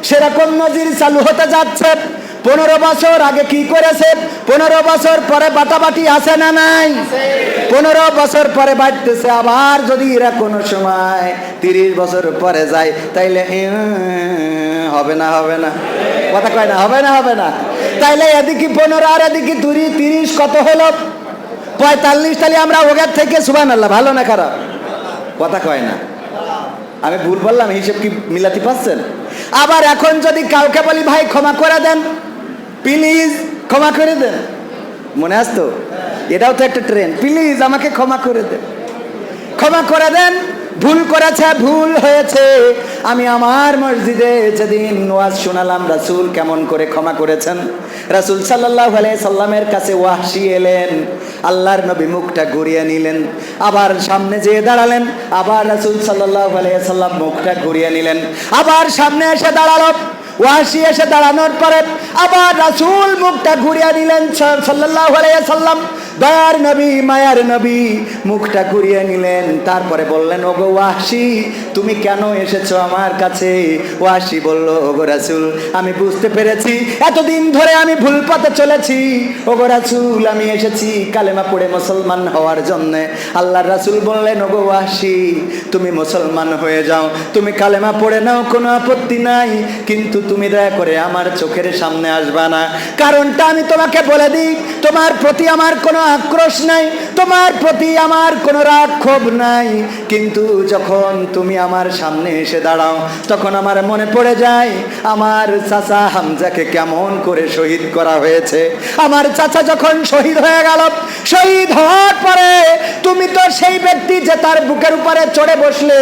সেরকম নজির চালু হতে যাচ্ছে। 15 বছর আগে কি করেছে, 15 বছর পরে বাটাবাটি আছে না নাই? 15 বছর পরে বাড়তেছে। আবার যদি এরা কোনো সময় 30 বছর পরে যায় তাইলে হবে না, হবে না, কথা কয় না, হবে না, হবে না। তাইলে এদিকে 15 আর এদিকে 30, কত হলো? 45। তাহলে আমরা ওগার থেকে সুবহানাল্লাহ, ভালো না খারাপ? কথা কয় না। আমি ভুল বললাম, হিসেব কি মিলাতে পারছেন? আবার এখন যদি কাউকে বলি ভাই ক্ষমা করে দেন, প্লিজ ক্ষমা করে দেন, মনে আসতো? এটাও তো একটা ট্রেন্ড, প্লিজ আমাকে ক্ষমা করে দেন, ক্ষমা করে দেন, ভুল করেছে, ভুল হয়েছে। আমি আমার মসজিদে যেদিন ওয়াজ শোনালাম রাসূল কেমন করে ক্ষমা করেছেন, রাসূল সাল্লাল্লাহু আলাইহি সাল্লামের কাছে ওয়াহশী এলেন, আল্লাহর নবী মুখটা ঘুরিয়ে নিলেন, আবার সামনে যেয়ে দাঁড়ালেন, আবার রাসূল সাল্লাল্লাহু আলাইহি সাল্লাম মুখটা ঘুরিয়ে নিলেন, আবার সামনে এসে দাঁড়ালো, ওয়াহশী এসে দাঁড়ানোর পরে আবার রাসূল মুখটা ঘুরিয়ে নিলেন সাল্লাল্লাহু আলাইহি সাল্লাম, দয়ার নবী মায়ার নবী মুখটা ঘুরিয়ে নিলেন। তারপরে বললেন, ওগো ওয়াহশী তুমি কেন এসেছো আমার কাছে? ওয়াহশী বলল, ওগো রাসূল আমি বুঝতে পেরেছি এতদিন ধরে আমি ভুল পথে চলেছি, ওগো রাসূল আমি এসেছি কালেমা পড়ে মুসলমান হওয়ার জন্য। আল্লাহর রাসূল বললেন, ওগো ওয়াহশী তুমি মুসলমান হয়ে যাও, তুমি কালেমা পড়ে নাও, কোনো আপত্তি নাই, কিন্তু তুমি দয়া করে আমার চোখের সামনে আসবা না। কারণটা আমি তোমাকে বলে দিই, তোমার প্রতি আমার কোনো আক্রোশ নাই, তোমার প্রতি আমার কোনো রাগ ক্ষোভ নাই, কিন্তু যখন তুমি আমার সামনে এসে দাঁড়াও তখন আমার মনে পড়ে যায় আমার চাচা হামজাকে কেমন করে শহীদ করা হয়েছে। আমার চাচা যখন শহীদ হয়ে গেল, শহীদ হওয়ার পরে তুমি তো সেই ব্যক্তি যে তার বুকের উপরে চড়ে বসলে,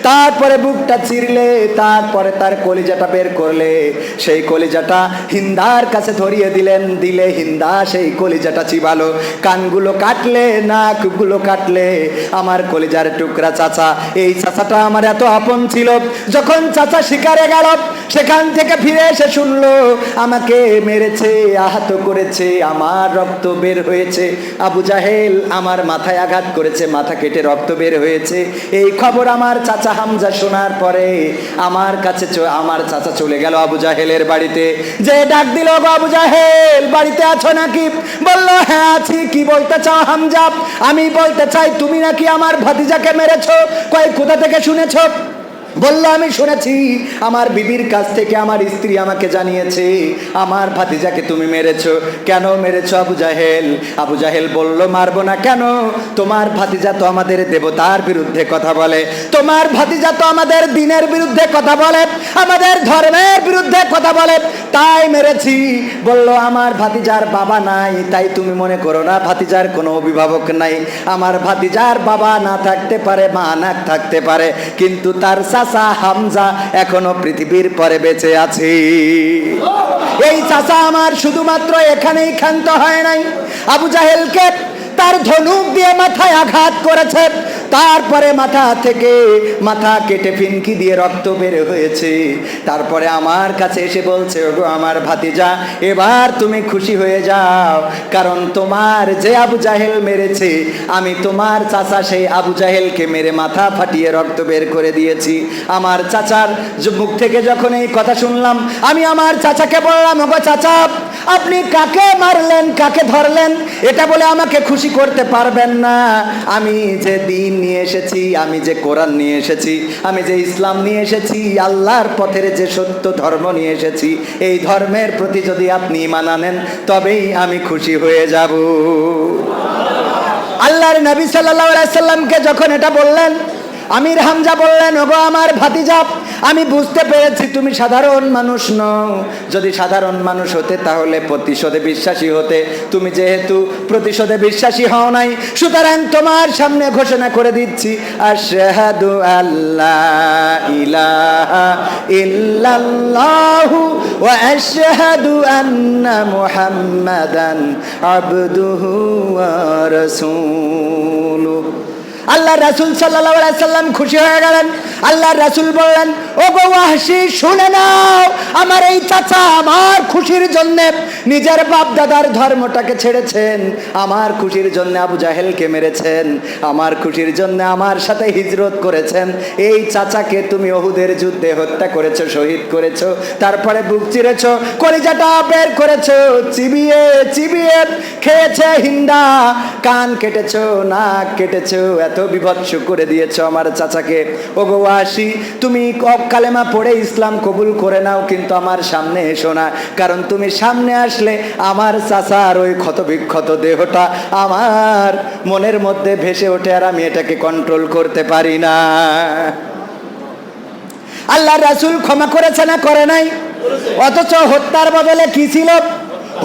তারপরে বুকটা চিরলে, তারপরে তার কলিজাটা বের করলে, সেই কলিজাটা হিন্দার কাছে ধরিয়ে দিলেন, দিলে হিন্দা সেই কলিজাটা চিবালো, কানগুলো কাটলে, নাকগুলো কাটলে, আমার কলিজার টুকরা চাচা। এই চাচাটা আমার এত আপন ছিল, যখন চাচা শিকারে গেল সেখান থেকে ফিরে এসে শুনলো আমাকে মেরেছে, আহত করেছে, আমার রক্ত বের হয়েছে, আবু জাহেল আমার মাথায় আঘাত করেছে, মাথা কেটে রক্ত বের হয়েছে। এই খবর আমার চাচা হামজা শোনার পরে আমার কাছে আমার চাচা চলে গেল আবু জাহেলের বাড়িতে, যে ডাক দিল, গো আবু জাহেল বাড়িতে আছো নাকি? বলল, হ্যাঁ আছি। কি বলতে চাও হামজা? আমি বলতে চাই তুমি নাকি আমার ভাতিজাকে মেরেছো। কই কোথা থেকে শুনেছো? বললো, আমি শুনেছি, আমার বিবির কাছ থেকে আমার স্ত্রী আমাকে জানিয়েছে আমার ভাতিজাকে তুমি মেরেছো। কেন মেরেছো আবু জাহেল? আবু জাহেল বলল, মারবো না কেন? তোমার ভাতিজা তো আমাদের দেবতার বিরুদ্ধে কথা বলে, তোমার ভাতিজা তো আমাদের দ্বীনের বিরুদ্ধে কথা বলে, আমাদের ধর্মের বিরুদ্ধে কথা বলে, তাই মেরেছি। বলল, আমার ভাতিজার বাবা নাই, তাই তুমি মনে করো না ভাতিজার কোনো অভিভাবক নাই। আমার ভাতিজার বাবা না থাকতে পারে, মা না থাকতে পারে, কিন্তু তার চাচা হামজা এখনো পৃথিবীর পরে বেঁচে আছে। এই চাচা আমার শুধুমাত্র এখানেই ক্ষান্ত হয় নাই, আবু জাহেলকে তার ধনুক দিয়ে মাথায় আঘাত করেছে, তারপরে মাথা থেকে মাথা কেটে ফিনকি দিয়ে রক্ত বের হয়েছে। তারপরে আমার কাছে এসে বলছে, ওগো আমার ভাতিজা এবার তুমি খুশি হয়ে যাও, কারণ তোমার যে আবু জাহেল মেরেছে আমি তোমার চাচা সেই আবু জাহেলকে মেরে মাথা ফাটিয়ে রক্ত বের করে দিয়েছি। আমার চাচার মুখ থেকে যখন এই কথা শুনলাম, আমি আমার চাচাকে বললাম, ওগো চাচা আপনি কাকে মারলেন, কাকে ধরলেন, এটা বলে আমাকে খুশি করতে পারবেন না। আমি যে দ্বীন নিয়ে এসেছি, আমি যে কোরআন নিয়ে এসেছি, আমি যে ইসলাম নিয়ে এসেছি, আল্লাহর পথের যে সত্য ধর্ম নিয়ে এসেছি, এই ধর্মের প্রতি যদি আপনি ঈমান আনেন তবেই আমি খুশি হয়ে যাব। আল্লাহর নবী সাল্লাল্লাহু আলাইহি সাল্লামকে যখন এটা বললেন, আমির হামজা বললেন, ওগো আমার ভাতিজা আমি বুঝতে পেরেছি তুমি সাধারণ মানুষ নও, যদি সাধারণ মানুষ হতে তাহলে প্রতিশোধে বিশ্বাসী হতে, তুমি যেহেতু প্রতিশোধে বিশ্বাসী হও নাই, সুতরাং তোমার সামনে ঘোষণা করে দিচ্ছি, আশহাদু আল্লা ইলাহা ইল্লাল্লাহু ওয়া আশহাদু আন্না মুহাম্মাদান আবদুহু ওয়া রাসূলুহু। আল্লাহ রাসূল সাল্লাল্লাহু আলাইহি সাল্লাম খুশি হয়ে গেলেন। আল্লাহ রাসূল বললেন, ওগো ওয়াহশী শুনে নাও, আমার এই চাচা আমার খুশির জন্য নিজের বাপ দাদার ধর্মটাকে ছেড়েছেন, আমার খুশির জন্য আবু জাহেলকে মেরেছেন, আমার খুশির জন্য আমার সাথে হিজরত করেছেন। এই চাচাকে তুমি উহুদের যুদ্ধে হত্যা করেছো, শহীদ করেছো, তারপরে বুক চিরেছো, কলিজাটা বের করেছো, চিবিয়ে চিবিয়ে খেয়েছে হিন্দা, কান কেটেছো, নাক কেটেছো, এত এত বিভৎস করে দিয়েছ আমার চাচাকে। ওগো ওয়াসি, তুমি কালেমা পড়ে ইসলাম কবুল করে নাও, কিন্তু আমার সামনে এসো না, কারণ তুমি সামনে আসলে আমার চাচার ওই ক্ষতবিক্ষত দেহটা আমার মনের মধ্যে ভেসে ওঠে, আর আমি এটাকে কন্ট্রোল করতে পারি না। আল্লাহ রাসূল ক্ষমা করেছে না করে নাই? অথচ হত্যার বদলে কি ছিল?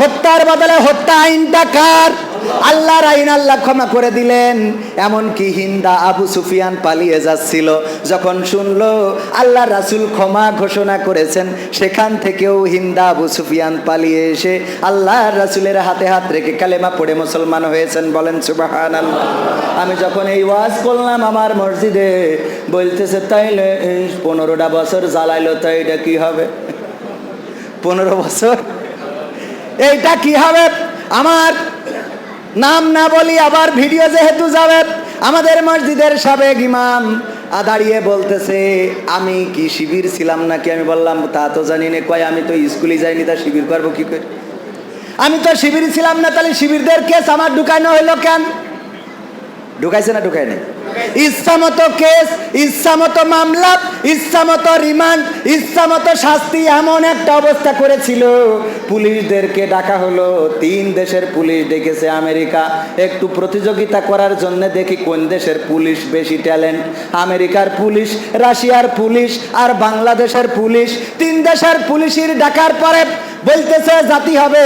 হত্যার বদলে হত্যা আইনটা কার? আল্লাহর আইন আল্লাহ ক্ষমা করে দিলেন। এমনকি হিন্দা আবু সুফিয়ান পালিয়ে যাচ্ছিল, যখন শুনলো আল্লাহ রাসূল ক্ষমা ঘোষণা করেছেন, সেখান থেকেও হিন্দা আবু সুফিয়ান পালিয়ে এসে আল্লাহ রাসূলের হাতে হাত রেখে কালেমা পড়ে মুসলমান হয়েছেন। বলেন সুবহানাল্লাহ। আমি যখন এই ওয়াজ করলাম আমার মসজিদে, বলতেছে তাইলে 15টা বছর জ্বালাইলো, তাই এটা কি হবে? 15 বছর এইটা কি হবে? আমার নাম না বলি, আবার ভিডিও যেহেতু যাবে, আমাদের মসজিদের সাবেক ইমাম দাঁড়িয়ে বলতেছে আমি কি শিবির ছিলাম নাকি? আমি বললাম তা তো জানি না। কয় আমি তো স্কুলে যাইনি, তা শিবির করবো কি করে? আমি তো শিবির ছিলাম না, তাহলে শিবিরদের কেস আমার ঢুকানো হইলো কেন? ঢুকাইছে না ঢুকায়নি? ইচ্ছামতো কেস, ইচ্ছামতো মামলা, ইচ্ছামতো রিমান্ড, ইচ্ছামতো শাস্তি, এমন একটা অবস্থা করেছিল। পুলিশদেরকে ডাকা হলো, 3 দেশের পুলিশ ডেকেছে আমেরিকা, একটু প্রতিযোগিতা করার জন্য দেখি কোন দেশের পুলিশ বেশি ট্যালেন্ট। আমেরিকার পুলিশ, রাশিয়ার পুলিশ আর বাংলাদেশের পুলিশ, 3 দেশের পুলিশের ডাকার পরে বলতেছে জাতি হবে,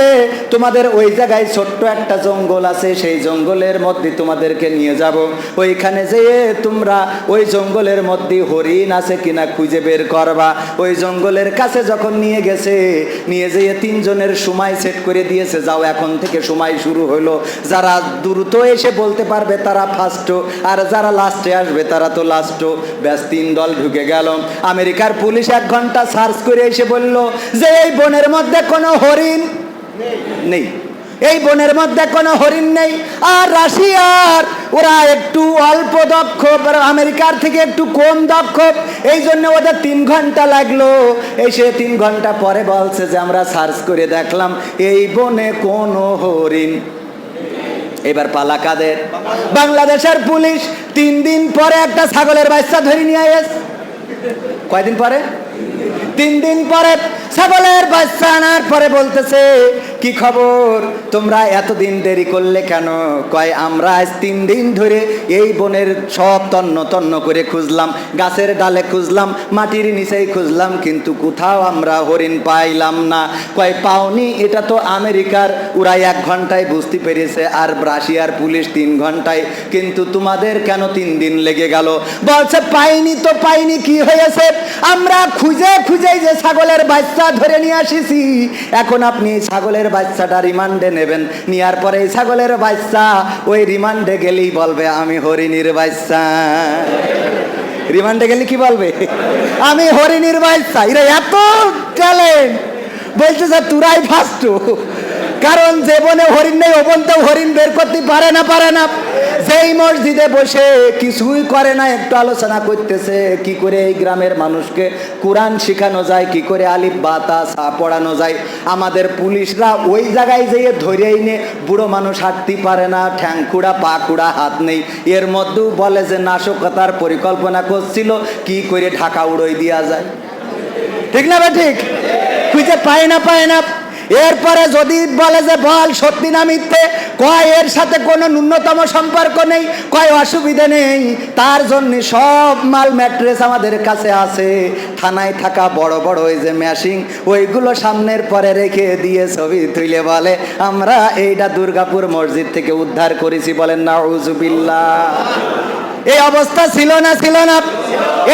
তোমাদের ওই জায়গায় ছোট্ট একটা জঙ্গল আছে, সেই জঙ্গলের মধ্যে তোমাদেরকে নিয়ে যাব। ওইখানে যেয়ে তোমরা ওই জঙ্গলের মধ্যে হরিণ আছে কিনা খুঁজে বের করবা। ওই জঙ্গলের কাছে যখন নিয়ে গেছে, নিয়ে যেয়ে 3 জনের সময় সেট করে দিয়েছে, যাও এখন থেকে সময় শুরু হলো। যারা দ্রুত এসে বলতে পারবে তারা ফার্স্ট, আর যারা লাস্টে আসবে তারা তো লাস্ট। ব্যাস 3 দল ঢুকে গেল। আমেরিকার পুলিশ 1 ঘন্টা সার্চ করে এসে বলল যে এই বনের মধ্যে কোনো হরিণ নেই, এই বনের মধ্যে কোনো হরিণ নেই। আর রাশিয়ার ওরা একটু অল্প দক্ষ, আমেরিকার থেকে একটু কম দক্ষ, এই জন্য ওদের 3 ঘন্টা লাগলো। এসে 3 ঘন্টা পরে বলছে যে আমরা সার্চ করে দেখলাম এই বনে কোনো হরিণ। এবার পালা কাদের? বাংলাদেশের পুলিশ 3 দিন পরে একটা ছাগলের বাচ্চা ধরে নিয়ে এসে, কয়দিন পরে? 3 দিন পরে ছাগলের বাচ্চা আনার পরে বলতেছে কি খবর, তোমরা এতদিন দেরি করলে কেন? কয় আমরা আজ 3 দিন ধরে এই বনের সব তন্ন তন্ন করে খুঁজলাম, গাছের ডালে খুঁজলাম, মাটির নিচেই খুঁজলাম, কিন্তু কোথাও আমরা হরিণ পাইলাম না। কয় পাওনি? এটা তো আমেরিকার ওরা 1 ঘন্টায় বুঝতে পেরেছে, আর রাশিয়ার পুলিশ 3 ঘন্টায়, কিন্তু তোমাদের কেন 3 দিন লেগে গেল? বলছে পাইনি তো পাইনি, কি হয়েছে? আমরা খুঁজে খুঁজে যে ছাগলের বাচ্চা ধরে নিয়ে আসিছি, এখন আপনি ছাগলের বাচ্চাটা রিমান্ডে নেবেন, নেওয়ার পরে এই ছাগলের বাচ্চা ওই রিমান্ডে গেলেই বলবে আমি হরিণীর বাচ্চা। রিমান্ডে গেলে কি বলবে? আমি হরিণীর বাচ্চা। এরা এত ট্যালেন্ট, বলছে যে তোরাই ফার্স্ট, কারণ যে বনে হরিণ নেই ও বনতেও হরিণ বের করতে পারে না, পারে না। যেই মসজিদে বসে কিছুই করে না, একটু আলোচনা করতেছে কি করে এই গ্রামের মানুষকে কোরআন শেখানো যায়, কি করে আলিফ বা তা সা পড়ানো যায়। আমাদের পুলিশরা ওই জায়গায় যেয়ে ধরেই নে, বুড়ো মানুষ হাঁটতে পারে না, ঠ্যাং খুঁড়া পা খুঁড়া হাত নেই, এর মধ্যেও বলে যে নাশকতার পরিকল্পনা করছিল কি করে ঢাকা উড়োই দেওয়া যায়। ঠিক না? ঠিক। খুঁজে পায় না, পায় না। এরপরে যদি বলে যে বল সত্যি না মিথ্যে, কয় এর সাথে কোনো ন্যূনতম সম্পর্ক নেই, কয় অসুবিধা নেই, তার জন্য সব মাল ম্যাট্রেস আমাদের কাছে আছে। থানায় থাকা বড় বড় ওই যে মেশিন, ওইগুলো সামনের পরে রেখে দিয়ে ছবি তুলে বলে আমরা এইটা দুর্গাপুর মসজিদ থেকে উদ্ধার করেছি। বলেন নাউজুবিল্লাহ। এই অবস্থা ছিল না? ছিল না?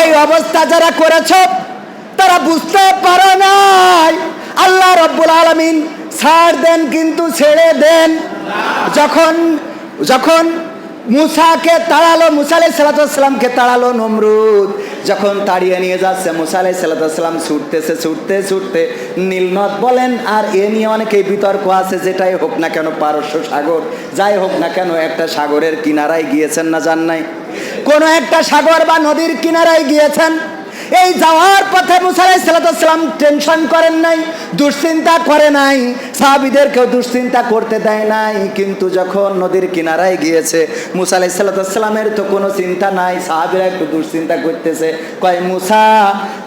এই অবস্থা যারা করেছ তারা বুঝতে পারে নাই আল্লাহ রাব্বুল আলামিন ছাড় দেন, কিন্তু ছেড়ে দেন। যখন যখন মুসাকে তাড়ালো, মুসা আলাইহিস সালামকে তাড়ালো নমরুদ, যখন তাড়িয়ে নিয়ে যাচ্ছে, মুসা আলাইহিস সালাম ছুটতেছে, ছুটতে ছুটতে নীলনদ বলেন, আর এ নিয়ে অনেকেই বিতর্ক আছে, যেটাই হোক না কেন পারস্য সাগর, যাই হোক না কেন একটা সাগরের কিনারায় গিয়েছেন না যান নাই? কোনো একটা সাগর বা নদীর কিনারায় গিয়েছেন। এই যাওয়ার পথে মুসা আলাইহিস সালাম টেনশন করেন নাই, দুশ্চিন্তা করে নাই, সাহাবীদেরকেও দুশ্চিন্তা করতে দেয় নাই। কিন্তু যখন নদীর কিনারায় গিয়েছে, মুসা আলাইহিস সালামের তো কোনো চিন্তা নাই, সাহাবীরা একটু দুশ্চিন্তা করতেছে। কয় মুসা,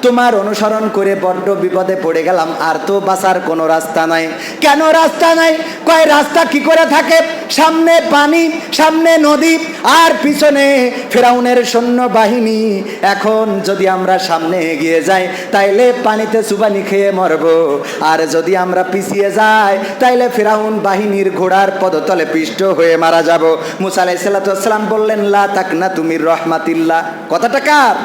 তোমার অনুসরণ করে বড্ড বিপদে পড়ে গেলাম, আর তো বাঁচার কোনো রাস্তা নাই। কেন রাস্তা নাই? কয় রাস্তা কি করে থাকে? সামনে পানি, সামনে নদী, আর পিছনে ফেরাউনের সৈন্য বাহিনী। এখন যদি আমরা সামনে এগিয়ে যাই তাইলে পানিতে চুবানি খেয়ে মরব, আর যদি আমরা পিছিয়ে যাই তাইলে ফেরাউন বাহিনীর ঘোড়ার পদতলে পিষ্ট হয়ে মারা যাব। মুসা আলাইহিস সালাম বললেন, লা তাকনাতু মির রাহমাতিল্লাহ। কথাটা কার?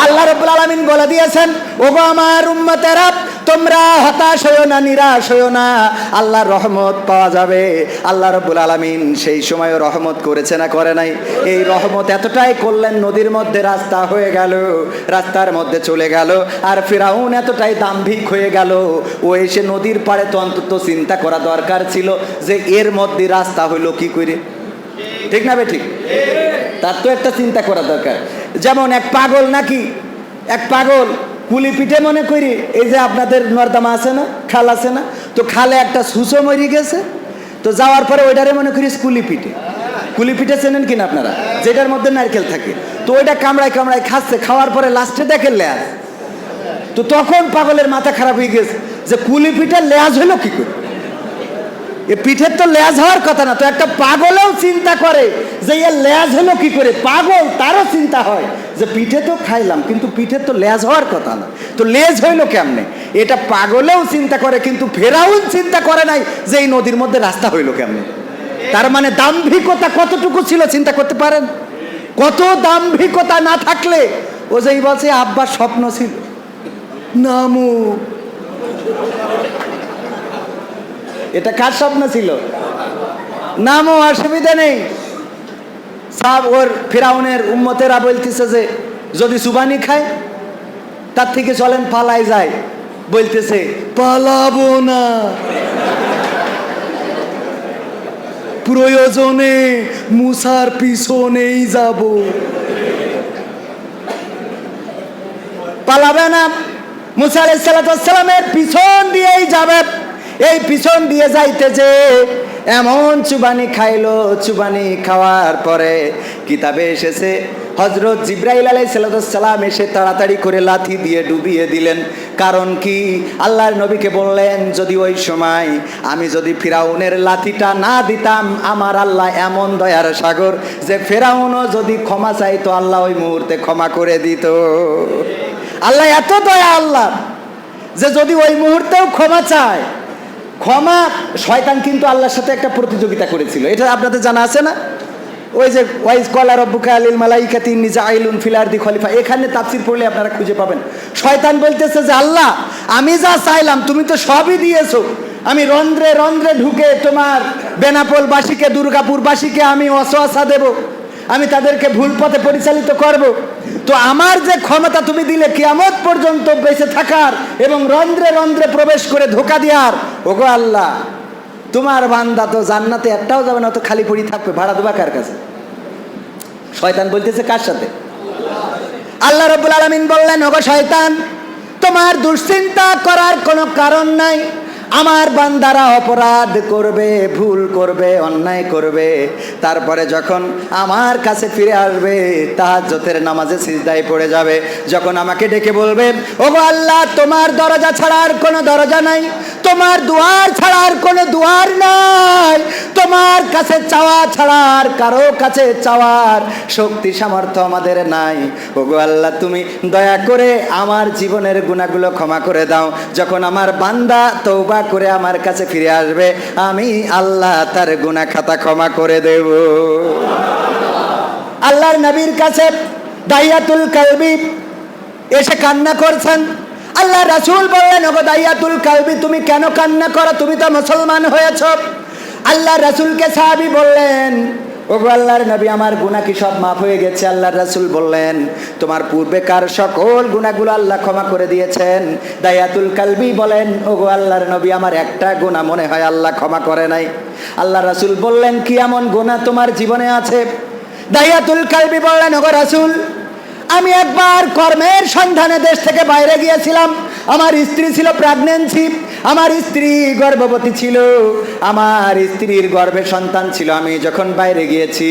আল্লাহ রাব্বুল আলামিন বলে দিয়েছেন, ওগো আমার উম্মতেরা, তোমরা হতাশ হইও না, নিরাশ হইও না, আল্লাহর রহমত পাওয়া যাবে। আল্লাহ রাব্বুল আলামিন সেই সময়ও রহমত করেছে না করে নাই? এই রহমত এতটাই করলেন, নদীর মধ্যে রাস্তা হয়ে গেল, রাস্তার মধ্যে চলে গেল। আর ফিরাউন এতটাই দাম্ভিক হয়ে গেল, ও এসে নদীর পাড়ে তো অন্তত চিন্তা করা দরকার ছিল যে এর মধ্যে রাস্তা হইলো কি করে। ঠিক না বে ঠিক? তার তো একটা চিন্তা করা দরকার। যেমন এক পাগল, নাকি এক পাগল কুলি পিঠে মনে করি, এই যে আপনাদের নর্দমা আছে না, খাল আছে না, তো খালে একটা সুসো মরি গেছে, তো যাওয়ার পরে ওইটারে মনে করি কুলি পিঠে। কুলি পিঠে চেনেন কিনা আপনারা? যেটার মধ্যে নারকেল থাকে, তো ওইটা কামড়ায় কামড়ায় খাচ্ছে, খাওয়ার পরে লাস্টে দেখে লেজ। তো তখন পাগলের মাথা খারাপ হয়ে গেছে যে কুলি পিঠে লেজ হলো কি করে? এ পিঠের তো লেজ হওয়ার কথা না। তো একটা পাগলেও চিন্তা করে যে এর লেজ হলো কি করে। পাগল, তারও চিন্তা হয় যে পিঠে তো খাইলাম, কিন্তু পিঠের তো লেজ হওয়ার কথা না, তো লেজ হইলো কেমনে? এটা পাগলেও চিন্তা করে, কিন্তু ফেরাউন চিন্তা করে নাই যে এই নদীর মধ্যে রাস্তা হইলো কেমনে। তার মানে দাম্ভিকতা কতটুকু ছিল চিন্তা করতে পারেন? কত দাম্ভিকতা না থাকলে ও যেই বলছে আব্বার স্বপ্ন ছিল নামু, এটা কার স্বপ্ন ছিল? নামও, অসুবিধা নেই। সব ওর ফিরাউনের উম্মতেরা বলতেছে যে যদি সুবানি খায় তার থেকে চলেন পালাই যায়। বলতেছে পালাবো না, প্রয়োজনে মুসার পিছনেই যাব। পালাবে না, মুসা আলাইহিস সালামের পিছন দিয়েই যাবে। এই পিছন দিয়ে যাইতে যে এমন চুবানি খাইলো, চুবানি খাওয়ার পরে কিতাবে এসেছে হযরত জিবরাইল আলাইহিস সালাম এসে তাড়াতাড়ি করে লাথি দিয়ে ডুবিয়ে দিলেন। কারণ কি? আল্লাহর নবীকে বললেন, যদি ওই সময় আমি যদি ফিরাউনের লাথিটা না দিতাম, আমার আল্লাহ এমন দয়ার সাগর যে ফিরাউনও যদি ক্ষমা চাইতো আল্লাহ ওই মুহূর্তে ক্ষমা করে দিত। আল্লাহ এত দয়া আল্লাহ যে যদি ওই মুহূর্তেও ক্ষমা চায়, ক্ষমা। শয়তান কিন্তু আল্লাহর সাথে একটা প্রতিযোগিতা করেছিল, এটা আপনাদের জানা আছে না? ওই যে ওয়াইজ কলা রব্বুকা লিল মালাইকাতি ইন্নী জাইলুন ফিল আরদি খলিফা, এখানে তাফসীর পড়লে আপনারা খুঁজে পাবেন। শয়তান বলতেছে যে আল্লাহ, আমি যা চাইলাম তুমি তো সবই দিয়েছো, আমি রন্ধ্রে রন্ধ্রে ঢুকে তোমার বেনাপোলবাসীকে, দুর্গাপুরবাসীকে আমি ওয়াসওয়াসা দেব, আমি তাদেরকে ভুল পথে পরিচালিত করব। তো আমার যে ক্ষমতা তুমি দিলে কিয়ামত পর্যন্ত বেঁচে থাকার এবং রন্ধ্রে রন্ধ্রে প্রবেশ করে ধোঁকা দেওয়ার, ওগো আল্লাহ, তোমার বান্দা তো জান্নাতে একটাও যাবে না, তো খালি পড়ি থাকবে, ভাড়া দেবা কার কাছে? শয়তান বলতেছে কার সাথে? আল্লাহ রাব্বুল আলামিন বললেন, ওগো শয়তান, তোমার দুশ্চিন্তা করার কোনো কারণ নাই। আমার বান্দারা অপরাধ করবে, ভুল করবে, অন্যায় করবে, তারপরে যখন আমার কাছে ফিরে আসবে তাহাজ্জুদের নামাজে সিজদায় পড়ে যাবে, যখন আমাকে ডেকে বলবে, ওগো আল্লাহ, তোমার দরজা ছাড়া আর কোনো দরজা নাই, তোমার দুয়ার ছাড়া আর কোনো দুয়ার নাই, তোমার কাছে চাওয়া ছাড়া আর কারো কাছে চাওয়ার শক্তি সামর্থ্য আমাদের নাই, ওগো আল্লাহ, তুমি দয়া করে আমার জীবনের গুনাহগুলো ক্ষমা করে দাও। যখন আমার বান্দা তওবা করে আমার কাছে ফিরে আসবে, আমি আল্লাহ তার গুনাহ খাতা ক্ষমা করে দেব। আল্লাহর নবীর কাছে দাইয়াতুল কালবি এসে কান্না করছেন। আল্লাহ রাসূল বললেন, ওগো দাইয়াতুল কালবি, তুমি কেন কান্না করো? তুমি তো মুসলমান হয়েছো। আল্লাহ রাসূলকে সাহাবী বললেন, ওগো আল্লাহর নবী, আমার গুনাহ কি সব মাফ হয়ে গেছে? আল্লাহর রাসূল বললেন, তোমার পূর্বেকার সকল গুনাহগুলো আল্লাহ ক্ষমা করে দিয়েছেন। দাইয়াতুল কালবি বলেন, ওগো আল্লাহর নবী, আমার একটা গুনাহ মনে হয় আল্লাহ ক্ষমা করে নাই। আল্লাহ রাসূল বললেন, কি এমন গুনাহ তোমার জীবনে আছে? দাইয়াতুল কালবি বললেন, ওগো রাসূল, আমি একবার কর্মের সন্ধানে দেশ থেকে বাইরে গিয়েছিলাম। আমার স্ত্রী ছিল প্রেগন্যান্সি, আমার স্ত্রী গর্ভবতী ছিল, আমার স্ত্রীর গর্ভে সন্তান ছিল। আমি যখন বাইরে গিয়েছি,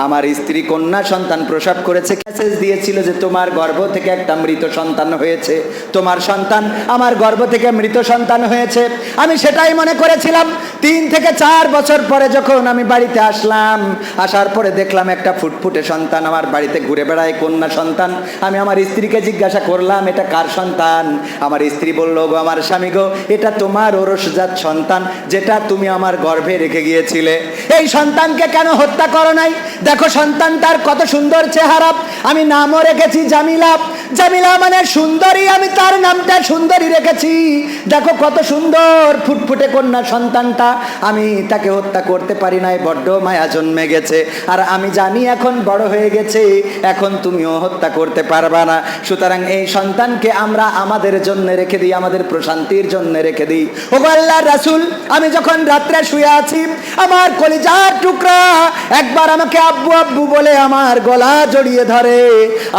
আমার স্ত্রী কন্যা সন্তান প্রসব করেছে। মেসেজ দিয়েছিল যে তোমার গর্ভ থেকে একটা মৃত সন্তান হয়েছে, তোমার সন্তান আমার গর্ভ থেকে মৃত সন্তান হয়েছে। আমি সেটাই মনে করেছিলাম। 3 থেকে 4 বছর পরে যখন আমি বাড়িতে আসলাম, আসার পরে দেখলাম একটা ফুটফুটে সন্তান আমার বাড়িতে ঘুরে বেড়ায়, কন্যা সন্তান। আমি আমার স্ত্রীকে জিজ্ঞাসা করলাম, এটা কার সন্তান? আমার স্ত্রী বলল, গো আমার স্বামী গো, এটা তোমার ওরসজাত সন্তান, যেটা তুমি আমার গর্ভে রেখে গিয়েছিলে। এই সন্তানকে কেন হত্যা করো নাই? দেখো সন্তানটার কত সুন্দর চেহারা। আমি নামও রেখেছি জামিলা। জামিলা মানে সুন্দরী, আমি তার নামটা সুন্দরী রেখেছি। দেখো কত সুন্দর ফুটফুটে কন্যা সন্তানটা, আমি তাকে হত্যা করতে পারি নাই, বড্ড মায়া জন্মে গেছে। আর আমি জানি এখন বড় হয়ে গেছে, এখন তুমিও হত্যা করতে পারবা না। সুতরাং এই সন্তানকে আমরা আমাদের জন্য রেখে দিই, আমাদের প্রশান্তির জন্য রেখে দিই। ও আল্লাহর রাসূল, আমি যখন রাত্রে শুয়ে আছি, আমার কলিজার টুকরা একবার আমাকে আব্বু আব্বু বলে আমার গলা জড়িয়ে ধরে,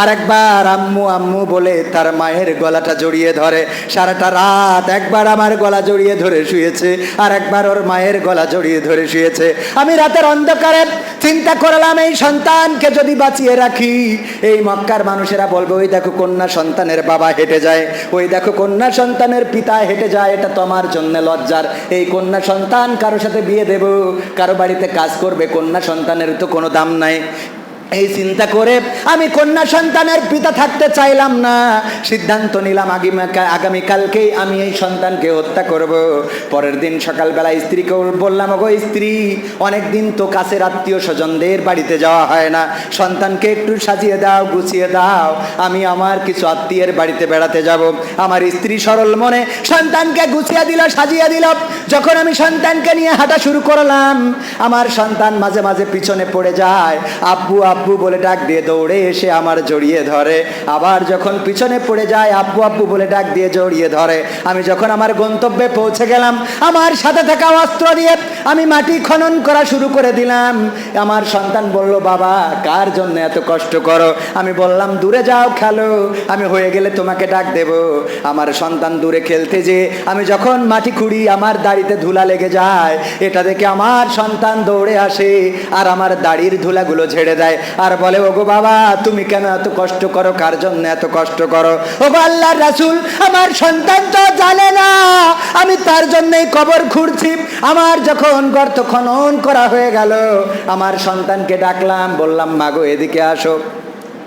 আর একবার আম্মু আম্মু বলে তার মায়ের গলাটা জড়িয়ে ধরে। সারাটা রাত একবার আমার গলা জড়িয়ে ধরে শুয়েছে, আর একবার ওর মায়ের গলা জড়িয়ে ধরে শুয়েছে। আমি রাতের অন্ধকারে চিন্তা করলাম, এই সন্তানকে যদি বাঁচিয়ে রাখি, এই মক্কার মানুষেরা বলবে, ওই দেখো কন্যা সন্তানের বাবা হেঁটে যায়, ওই দেখো কন্যা সন্তানের পিতা হেঁটে যায়, এটা তোমার জন্য লজ্জার। এই কন্যা সন্তান কারো সাথে বিয়ে দেব, কারো বাড়িতে কাজ করবে, কন্যা সন্তানের তো কোনো দাম নাই। এই চিন্তা করে আমি কন্যা সন্তানের পিতা থাকতে চাইলাম না। সিদ্ধান্ত নিলাম আগামীকালকেই আমি এই সন্তানকে হত্যা করব। পরের দিন সকালবেলা স্ত্রীকে বললাম, গো স্ত্রী, অনেক দিন তো কাছের আত্মীয় স্বজনদের বাড়িতে যাওয়া হয় না, সন্তানকে একটু সাজিয়ে দাও, গুছিয়ে দাও, আমি আমার কিছু আত্মীয়ের বাড়িতে বেড়াতে যাব। আমার স্ত্রী সরল মনে সন্তানকে গুছিয়ে দিল, সাজিয়ে দিল। যখন আমি সন্তানকে নিয়ে হাঁটা শুরু করলাম, আমার সন্তান মাঝে মাঝে পিছনে পড়ে যায়, আব্বু আব্বু বলে ডাক দিয়ে দৌড়ে এসে আমার জড়িয়ে ধরে। আবার যখন পিছনে পড়ে যায়, আব্বু আব্বু বলে ডাক দিয়ে জড়িয়ে ধরে। আমি যখন আমার গন্তব্যে পৌঁছে গেলাম, আমার সাথে থাকা অস্ত্র দিয়ে আমি মাটি খনন করা শুরু করে দিলাম। আমার সন্তান বলল, বাবা কার জন্য এত কষ্ট করো? আমি বললাম, দূরে যাও খেলো, আমি হয়ে গেলে তোমাকে ডাক দেব। আমার সন্তান দূরে খেলতে যে আমি যখন মাটি খুঁড়ি, আমার দাড়িতে ধুলা লেগে যায়। এটা দেখে আমার সন্তান দৌড়ে আসে আর আমার দাড়ির ধুলাগুলো ঝেড়ে দেয়, আর বলে, ওগো বাবা তুমি কেন এত কষ্ট করো, কার জন্য এত কষ্ট করো? ওগো আল্লাহর রাসূল, আমার সন্তান তো জানে না আমি তার জন্যই কবর খুঁড়ছি। আমার যখন গর্ত খনন করা হয়ে গেল, আমার সন্তানকে ডাকলাম, বললাম, মাগো এদিকে আসো।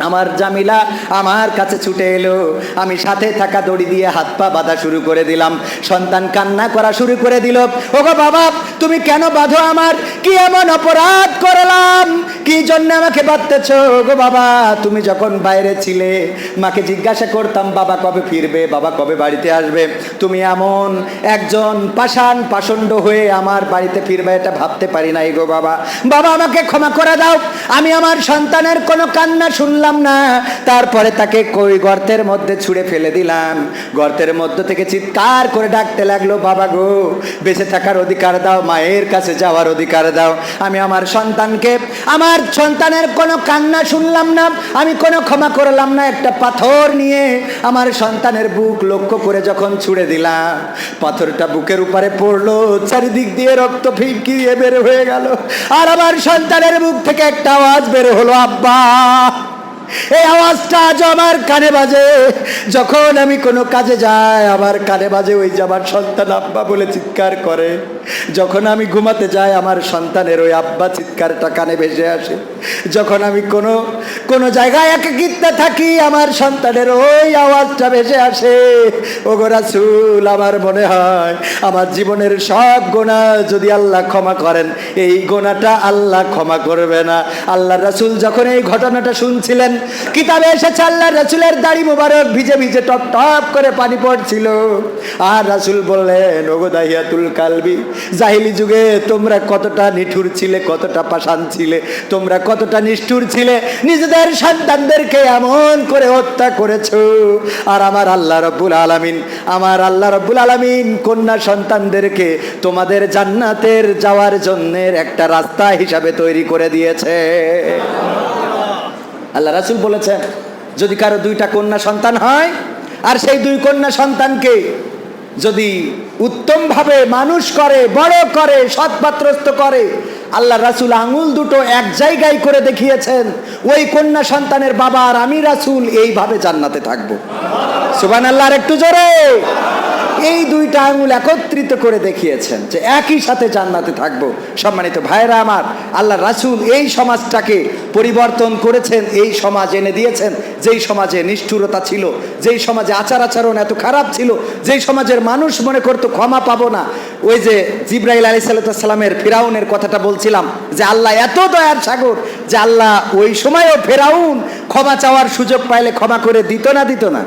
আমার জামিলা আমার কাছে ছুটে এলো। আমি সাথে থাকা দড়ি দিয়ে হাত পা বাঁধা শুরু করে দিলাম। সন্তান কান্না করা শুরু করে দিল, ওগো বাবা তুমি কেন বাঁধো আমার? কি এমন অপরাধ করলাম, কি জন্য আমাকে বাঁধতেছো? ওগো বাবা তুমি যখন বাইরে ছিলে, মাকে জিজ্ঞাসা করতাম, বাবা কবে ফিরবে, বাবা কবে বাড়িতে আসবে। তুমি এমন একজন পাষাণ পাষণ্ড হয়ে আমার বাড়িতে ফিরবে, এটা ভাবতে পারি নাই গো বাবা। বাবা আমাকে ক্ষমা করে দাও। আমি আমার সন্তানের কোনো কান্না শুনলাম না। তারপরে তাকে কই গর্তের মধ্যে ছুঁড়ে ফেলে দিলাম। গর্তের মধ্য থেকে চিৎকার করে ডাকতে লাগলো, বাবা গো বেঁচে থাকার অধিকার দাও, মায়ের কাছে যাওয়ার অধিকার দাও। আমি আমার সন্তানের কোনো কান্না শুনলাম না, আমি কোনো ক্ষমা করলাম না। একটা পাথর নিয়ে আমার সন্তানের বুক লক্ষ্য করে যখন ছুঁড়ে দিলাম, পাথরটা বুকের উপরে পড়লো, চারিদিক দিয়ে রক্ত ফিকিয়ে বের হয়ে গেল। আর আমার সন্তানের বুক থেকে একটা আওয়াজ বের হলো, আব্বা। এই আওয়াজটা আজ আমার কানে বাজে, যখন আমি কোনো কাজে যাই আমার কানে বাজে, ওই যে আমার সন্তান আব্বা বলে চিৎকার করে। যখন আমি ঘুমাতে যাই আমার সন্তানের ওই আব্বা চিৎকারটা কানে ভেসে আসে। যখন আমি কোনো জায়গায় একাকিত্বে থাকি, আমার সন্তানের ওই আওয়াজটা ভেসে আসে। ওগো রাসূল, আমার মনে হয় আমার জীবনের সব গুনাহ যদি আল্লাহ ক্ষমা করেন, এই গুনাহটা আল্লাহ ক্ষমা করবে না। আল্লাহর রাসূল যখন এই ঘটনাটা শুনছিলেন, কিতাবে এসেছে আল্লাহর রাসূলের দাড়ি মোবারক ভিজে ভিজে টপ টপ করে পানি পড়ছিল। আর রাসূল বললেন, ওগো দাহিয়াতুল কালবি, জাহিলি যুগে তোমরা কতটা নিঠুর ছিলে, কতটা পাষাণ ছিলে, তোমরা কতটা নিষ্ঠুর ছিলে, নিজেদের সন্তানদেরকে এমন করে হত্যা করেছো। আর আমার আল্লাহ রাব্বুল আলামিন কন্যা সন্তানদেরকে তোমাদের জান্নাতের যাওয়ার জন্য একটা রাস্তা হিসাবে তৈরি করে দিয়েছে। আল্লাহ রাসূল বলেছেন, যদি কারো 2টা কন্যা সন্তান হয় আর সেই 2 কন্যা সন্তানকে যদি উত্তমভাবে মানুষ করে, বড় করে, সৎপাত্রস্থ করে, আল্লাহ রাসূল আঙুল দুটো এক জায়গায় করে দেখিয়েছেন, ওই কন্যা সন্তানের বাবা আর আমি রাসূল এইভাবে জান্নাতে থাকবো। সুবহানাল্লাহ, আর একটু জোরে। এই 2টা আঙুল একত্রিত করে দেখিয়েছেন যে একই সাথে জান্নাতে থাকবো। সম্মানিত ভাইরা আমার, আল্লাহ রাসূল এই সমাজটাকে পরিবর্তন করেছেন, এই সমাজ এনে দিয়েছেন যেই সমাজে নিষ্ঠুরতা ছিল, যেই সমাজে আচার আচরণ এত খারাপ ছিল, যেই সমাজের মানুষ মনে করতো ক্ষমা পাবো না। ওই যে জিবরাইল আলাইহিস সালামের ফিরাউনের কথাটা বলছিলাম যে আল্লাহ এত দয়ার সাগর যে আল্লাহ ওই সময়ও ফিরাউন ক্ষমা চাওয়ার সুযোগ পাইলে ক্ষমা করে দিত না?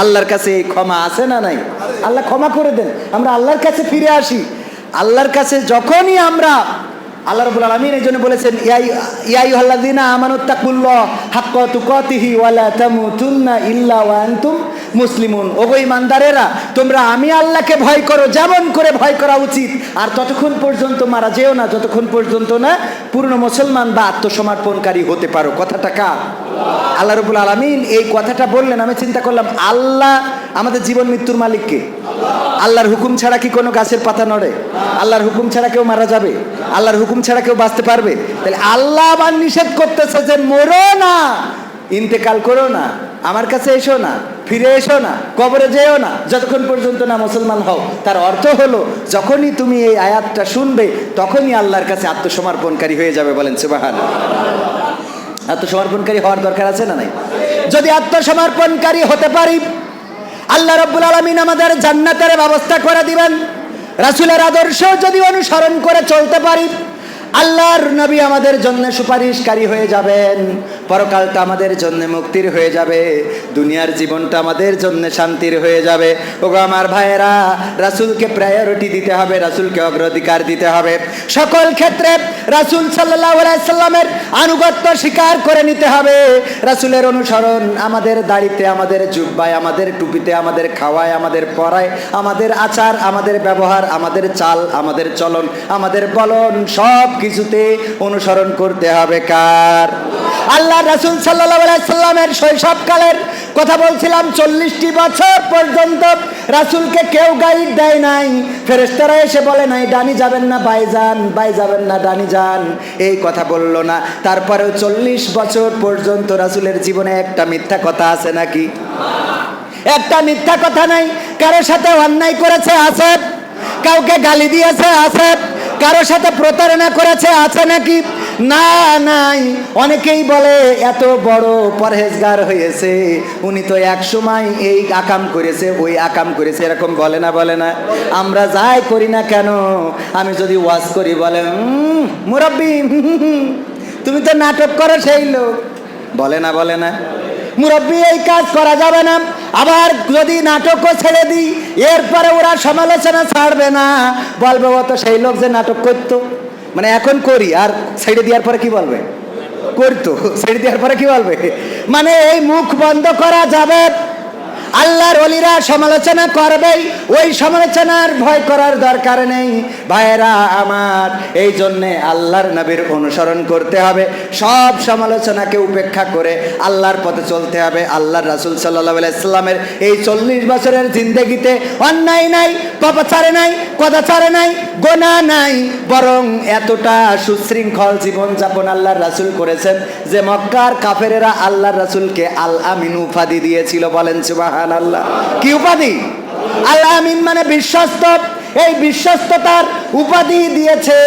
আল্লাহর কাছে এই ক্ষমা আছে না নাই? আল্লাহ ক্ষমা করে দেন। আমরা আল্লাহর কাছে ফিরে আসি। আল্লাহর কাছে যখনই আমরা, আল্লাহ রাব্বুল আলামিন এই জন্য বলেছেন, ইয়া আইয়ুহাল্লাযীনা আমানুত্তাকুল্লাহ হাক্কা তুকাতিহি ওয়া লা তামুতুন্না ইল্লা ওয়া আনতুম মুসলিমুন। ওগো ঈমানদারেরা, তোমরা আমি আল্লাহকে ভয় করো যেমন করে ভয় করা উচিত, আর ততক্ষণ পর্যন্ত মারা যেও না যতক্ষণ পর্যন্ত না পূর্ণ মুসলমান বা আত্মসমর্পণকারী হতে পারো। কথাটা কার? আল্লাহ রাব্বুল আলামিন এই কথাটা বললেন। আমি চিন্তা করলাম, আল্লাহ আমাদের জীবন মৃত্যুর মালিক কে? আল্লাহর হুকুম ছাড়া কি কোনো গাছের পাতা নড়ে? আল্লাহর হুকুম ছাড়া কেউ মারা যাবে? আল্লাহর হুকুম ছাড়া কেউ বাঁচতে পারবে? তাহলে আল্লাহ আবার নিষেধ করতেছে যে মরো না, ইন্তেকাল করো না, আমার কাছে এসো না, ফিরে এসো না, কবরে যেও না যতক্ষণ পর্যন্ত না মুসলমান হও। তার অর্থ হলো যখনই তুমি এই আয়াতটা শুনবে তখনই আল্লাহর কাছে আত্মসমর্পণকারী হয়ে যাবে। বলেন সুবহানাল্লাহ। আত্মসমর্পণকারী হওয়ার দরকার আছে না নাই? যদি আত্মসমর্পণকারী হতে পারি, আল্লাহ রাব্বুল আলামিন আমাদের জান্নাতের ব্যবস্থা করে দিবেন। রাসূলের আদর্শ যদি অনুসরণ করে চলতে পারি, আল্লাহর নবী আমাদের জন্য সুপারিশকারী হয়ে যাবেন, পরকালটা আমাদের জন্য মুক্তির হয়ে যাবে, দুনিয়ার জীবনটা আমাদের জন্য শান্তির হয়ে যাবে। ওগো আমার ভাইয়েরা, রাসূলকে প্রায়োরিটি দিতে হবে, রাসূলকে অগ্রাধিকার দিতে হবে। সকল ক্ষেত্রে রাসূল সাল্লাল্লাহু আলাইহি সাল্লামের আনুগত্য স্বীকার করে নিতে হবে। রাসূলের অনুসরণ আমাদের দাড়িতে, আমাদের জুব্বায়, আমাদের টুপিতে, আমাদের খাওয়ায়, আমাদের পরায়, আমাদের আচার, আমাদের ব্যবহার, আমাদের চাল, আমাদের চলন, আমাদের বলন, সব কিছুতে অনুসরণ করতে হবে কার? আল্লাহ রাসূল সাল্লাল্লাহু আলাইহি সাল্লামের শৈশবকালের কথা বলছিলাম। 40টি বছর পর্যন্ত রাসূলকে কেউ গাইড দেয় নাই, ফেরেশতারা এসে বলে নাই ডানি যাবেন না বাই যান, বাই যাবেন না ডানি যান, এই কথা বলল না। তারপরেও 40 বছর পর্যন্ত রাসূলের জীবনে একটা মিথ্যা কথা আছে নাকি? একটা মিথ্যা কথা নাই। কারো সাথে অন্যায় করেছে? আছে। কাউকে গালি দিয়েছে? আছে। কারো সাথে প্রতারণা করেছে? আছে নাকি? না, নাই। অনেকেই বলে এত বড় পরহেজগার হয়েছে, উনি তো এক সময় এই আকাম করেছে, ওই আকাম করেছে, এরকম বলে না? আমরা যাই করি না কেন, আমি যদি ওয়াজ করি বলে মুরব্বি তুমি তো নাটক করো সেই লোক, বলে না? মুরব্বি এই কাজ করা যাবে না। আবার যদি নাটকও ছেড়ে দিই, এরপরে ওরা সমালোচনা ছাড়বে না, বলবে ও তো সেই লোক যে নাটক করতো। মানে এখন করি আর ছেড়ে দেওয়ার পরে কি বলবে? করতো। ছেড়ে দেওয়ার পরে কি বলবে? মানে এই মুখ বন্ধ করা যাবে। আল্লাহর ওলিরা সমালোচনা করবেই, ওই সমালোচনার ভয় করার দরকার নেই ভাইয়েরা আমার। এই জন্যে আল্লাহর নবীর অনুসরণ করতে হবে, সব সমালোচনাকে উপেক্ষা করে আল্লাহর পথে চলতে হবে। আল্লাহর রাসূল সাল্লাল্লাহু আলাইহি সাল্লামের এই 40 বছরের জিন্দেগিতে অন্যায় নাই, পাপাচার নাই, কদাচার নাই, গোনাহ নাই, বরং এতটা সুশৃঙ্খল জীবনযাপন আল্লাহর রাসূল করেছেন যে মক্কার কাফেরেরা আল্লাহর রাসূলকে আল আমিন উপাধি দিয়েছিল। বলেন সুবহানাল্লাহ। কি উপাধি? আল আমিন মানে বিশ্বস্ত। এই বিশ্বস্ততার উপাধি দিয়েছে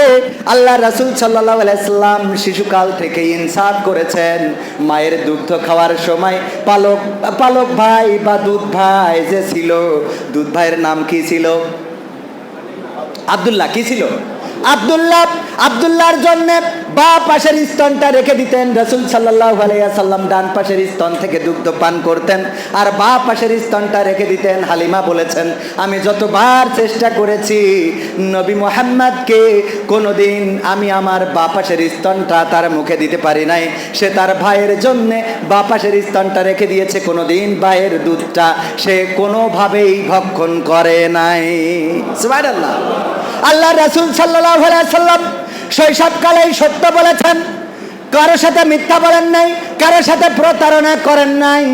আল্লাহ রাসূল সাল্লাল্লাহু আলাইহি সাল্লাম। শিশুকাল থেকে ইনসাফ করেছেন। মায়ের দুগ্ধ খাওয়ার সময় পালক ভাই বা দুধ ভাই যে ছিল, দুধ ভাইয়ের নাম কি ছিল? আব্দুল্লাহ। কি ছিল? আব্দুল্লাহর জন্য বা পাশের স্তনটা রেখে দিতেন রাসূল সাল্লাল্লাহু আলাইহি সাল্লাম। ডান পাশের স্তন থেকে দুগ্ধ পান করতেন আর বা পাশের স্তনটা রেখে দিতেন। হালিমা বলেছেন, আমি যতবার চেষ্টা করেছি নবী মুহাম্মদকে কোনোদিন আমি আমার বা পাশের স্তনটা তার মুখে দিতে পারি নাই। সে তার ভাইয়ের জন্য বা পাশের স্তনটা রেখে দিয়েছে, কোনোদিন ভাইয়ের দুধটা সে কোনোভাবেই ভক্ষণ করে নাই। সুবহানাল্লাহ। আল্লাহ রাসূল সাল্লাল্লাহু আলাইহি সাল্লাম শৈশবকালেই সত্য বলেছেন, কারোর সাথে মিথ্যা বলেন নাই, কারোর সাথে প্রতারণা করেন নাই।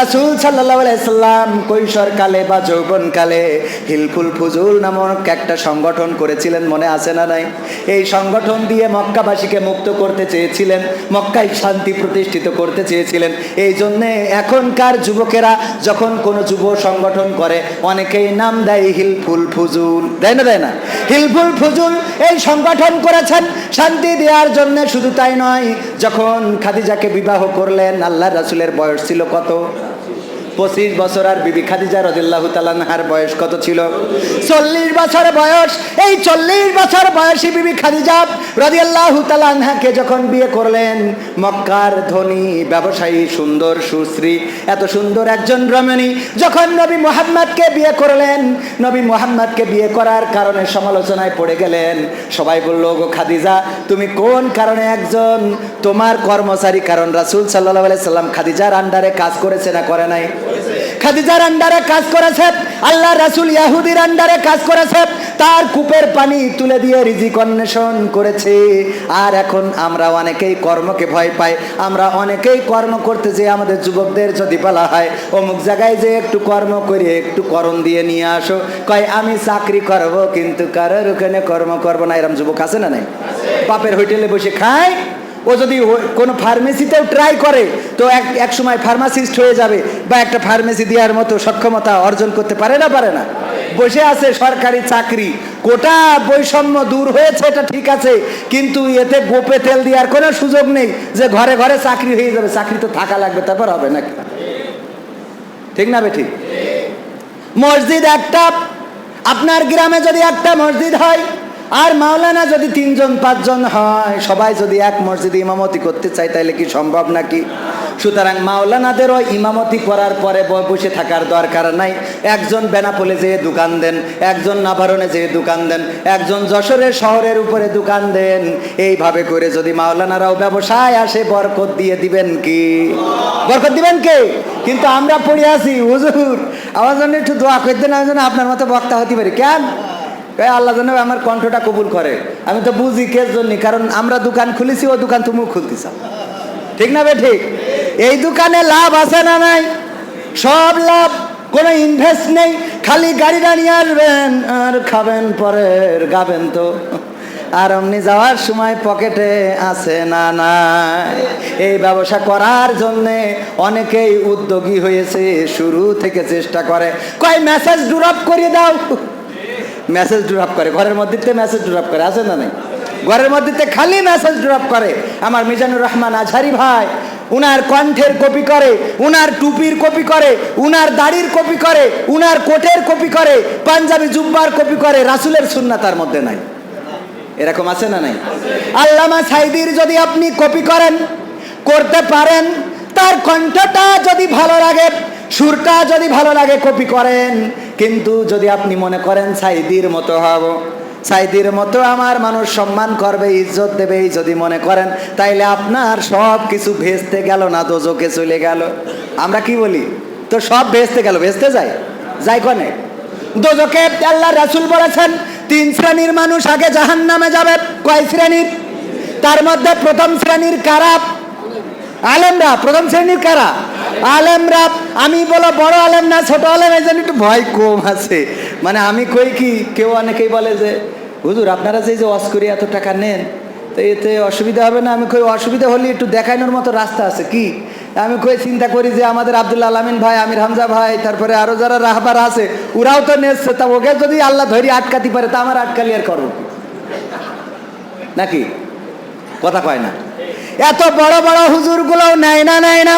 রাসূল সাল্লাল্লাহু আলাইহি সাল্লাম কৈশোরকালে বা যৌবনকালে হিলফুল ফুজুল নামক একটা সংগঠন করেছিলেন, মনে আছে না নাই? এই সংগঠন দিয়ে মক্কাবাসীকে মুক্ত করতে চেয়েছিলেন, মক্কায় শান্তি প্রতিষ্ঠিত করতে চেয়েছিলেন। এই জন্যে এখনকার যুবকেরা যখন কোনো যুব সংগঠন করে অনেকেই নাম দেয় হিলফুল ফুজুল, দেয় না? হিলফুল ফুজুল এই সংগঠন করেছেন শান্তি দেওয়ার জন্য। শুধু তাই নয়, যখন খাদিজাকে বিবাহ করলেন আল্লাহর রাসূলের বয়স ছিল কত? 25 বছর। আর বিবি খাদিজা রাদিয়াল্লাহু তাআলা আনহার বয়স কত ছিল? 40 বছর বয়স। এই 40 বছর বয়সী বিবি খাদিজা রাদিয়াল্লাহু তাআলা আনহাকে যখন বিয়ে করলেন, মক্কার ধনী ব্যবসায়ী সুন্দর সুশ্রী এত সুন্দর একজন রমণী যখন নবী মুহাম্মদকে বিয়ে করলেন, নবী মুহাম্মদকে বিয়ে করার কারণে সমালোচনায় পড়ে গেলেন। সবাই বলল, গো খাদিজা তুমি কোন কারণে একজন তোমার কর্মচারী, কারণ রাসূল সাল্লাল্লাহু আলাইহি সাল্লাম খাদিজার আন্ডারে কাজ করেছে না করে নাই? খাদিজার আন্ডারে কাজ করেছে, আল্লাহ রাসূল ইহুদির আন্ডারে কাজ করেছে, তার কূপের পানি তুলে দিয়ে রিজিক অন্বেষণ করেছে। আর এখন আমরা অনেকেই কর্মকে ভয় পাই, আমরা অনেকেই কর্ম করতে যে আমাদের যুবকদের যদি বলা হয় অমুক জায়গায় যে একটু কর্ম করে একটু করণ দিয়ে নিয়ে আসো, কয় আমি চাকরি করব কিন্তু কারোর ওখানে কর্ম করব না। এরকম যুবক আছে না নাই? বাপের হোটেলে বসে খায়। ও যদি কোনো ফার্মেসিতেও ট্রাই করে তো এক সময় ফার্মাসিস্ট হয়ে যাবে বা একটা ফার্মেসি দেওয়ার মতো সক্ষমতা অর্জন করতে পারে না? বসে আছে সরকারি চাকরি। কোটা বৈষম্য দূর হয়েছে, এটা ঠিক আছে, কিন্তু এতে গোপে তেল দেওয়ার কোনো সুযোগ নেই যে ঘরে ঘরে চাকরি হয়ে যাবে। চাকরি তো থাকা লাগবে, তারপর হবে নাকি? ঠিক না বে ঠিক? মসজিদ একটা, আপনার গ্রামে যদি একটা মসজিদ হয় আর মাওলানা যদি 3 জন 5 জন হয়, সবাই যদি এক মসজিদে ইমামতি করতে চায় তাহলে কি সম্ভব নাকি? সুতরাং মাওলানাদেরও ইমামতি করার পরে বসে থাকার দরকার নাই। একজন বেনাপোলে যেয়ে দোকান দেন, একজন নাভারণে যেয়ে দোকান দেন, একজন যশোরের শহরের উপরে দোকান দেন। এইভাবে করে যদি মাওলানারাও ব্যবসায় আসে, বরকত দিয়ে দিবেন কি? বরকত দিবেন কে? কিন্তু আমরা পড়ে আছি, হুজুর আমার জন্য একটু দোয়া করতেন, আমি যেন আপনার মতো বক্তা হতে পারি। কেন? আল্লাহ যেন আমার কণ্ঠটা কবুল করে। আমি তো বুঝি কের জন্য, কারণ আমরা দোকান খুলেছি, ও দোকান তুমিও খুলতেছ, ঠিক না বে ঠিক? এই দোকানে লাভ আছে না নাই? সব লাভ, কোনো ইনভেস্ট নেই, খালি গাড়িটা নিয়ে আসবেন আর খাবেন, পরের গাবেন তো। আর এমনি যাওয়ার সময় পকেটে আছে না নাই? এই ব্যবসা করার জন্যে অনেকেই উদ্যোগী হয়েছে, শুরু থেকে চেষ্টা করে, কয় মেসেজ ড্রপ করিয়ে দাও। মেসেজ ড্রপ করে ঘরের মধ্যে, মেসেজ ড্রপ করে, আছে না নাই? ঘরের মধ্যে খালি মেসেজ ড্রপ করে। আমার মিজানুর রহমান আজহারি ভাই উনার কণ্ঠের কপি করে, উনার টুপির কপি করে, উনার দাড়ির কপি করে, উনার কোটের কপি করে, পাঞ্জাবি জুব্বার কপি করে, রাসূলের সুন্নাহ তার মধ্যে নাই। এরকম আছে না নাই? আল্লামা সাইদির যদি আপনি কপি করেন, করতে পারেন, তার কণ্ঠটা যদি ভালো লাগে, সুরটা যদি ভালো লাগে, কপি করেন। কিন্তু যদি আপনি মনে করেন সাইদির মতো হব, সাইদির মতো আমার মানুষ সম্মান করবে, ইজ্জত দেবে, এই যদি মনে করেন, তাইলে আপনার সব কিছু ভেস্তে গেল না, দোজখে চলে গেল। আমরা কি বলি? তো সব ভেস্তে গেল, ভেস্তে যায়, যায় কনে? দোজখে আল্লাহ রাসূল বলেছেন 3 শ্রেণীর মানুষ আগে জাহান্নামে যাবে। কয় শ্রেণীর? তার মধ্যে প্রথম শ্রেণীর কারা? আলেমরা। প্রথম শ্রেণীর কারা? আলেমরা। আমি বলো বড় আলেম না ছোট আলেম, এই জন্য একটু ভয় কম আছে। মানে আমি কই কি, কেউ অনেকেই বলে যে হুজুর আপনারা যে ওয়াজ করে এত টাকা নেন, তো এতে অসুবিধা হবে না? আমি কই অসুবিধা হলে একটু দেখানোর মতো রাস্তা আছে কি? আমি কই চিন্তা করি যে আমাদের আব্দুল আলামিন ভাই, আমির হামজা ভাই, তারপরে আরো যারা রাহবার আছে, ওরাও তো নেচ্ছে, তা ওকে যদি আল্লাহ ধরি আটকাতে পারে, তা আমার আটকালি আর করবো নাকি? কথা কয় না? এত বড় বড় হুজুর গুলোও নেয় না, নেয় না,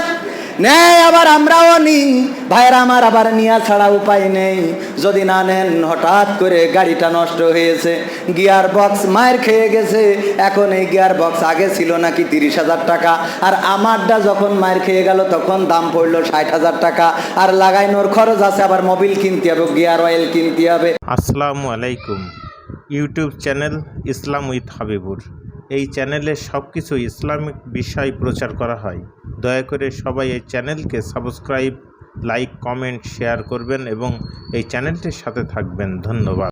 নেয়, আবার আমরাও নিই। ভাইয়েরা আমার, আবার নেওয়া ছাড়া উপায় নেই। যদি না নেন, হঠাৎ করে গাড়িটা নষ্ট হয়েছে, গিয়ার বক্স মায়ের খেয়ে গেছে, এখন এই গিয়ার বক্স আগে ছিল নাকি 30,000 টাকা, আর আমারটা যখন মায়ের খেয়ে গেল তখন দাম পড়লো 60,000 টাকা, আর লাগাইনোর খরচ আছে, আবার মোবিল কিনতে হবে, গিয়ার অয়েল কিনতে হবে। আসসালামু আলাইকুম। YouTube channel Islam with Habibur. এই চ্যানেলে সব কিছু ইসলামিক বিষয় প্রচার করা হয়। দয়া করে সবাই এই চ্যানেলকে সাবস্ক্রাইব, লাইক, কমেন্ট, শেয়ার করবেন এবং এই চ্যানেলটির সাথে থাকবেন। ধন্যবাদ।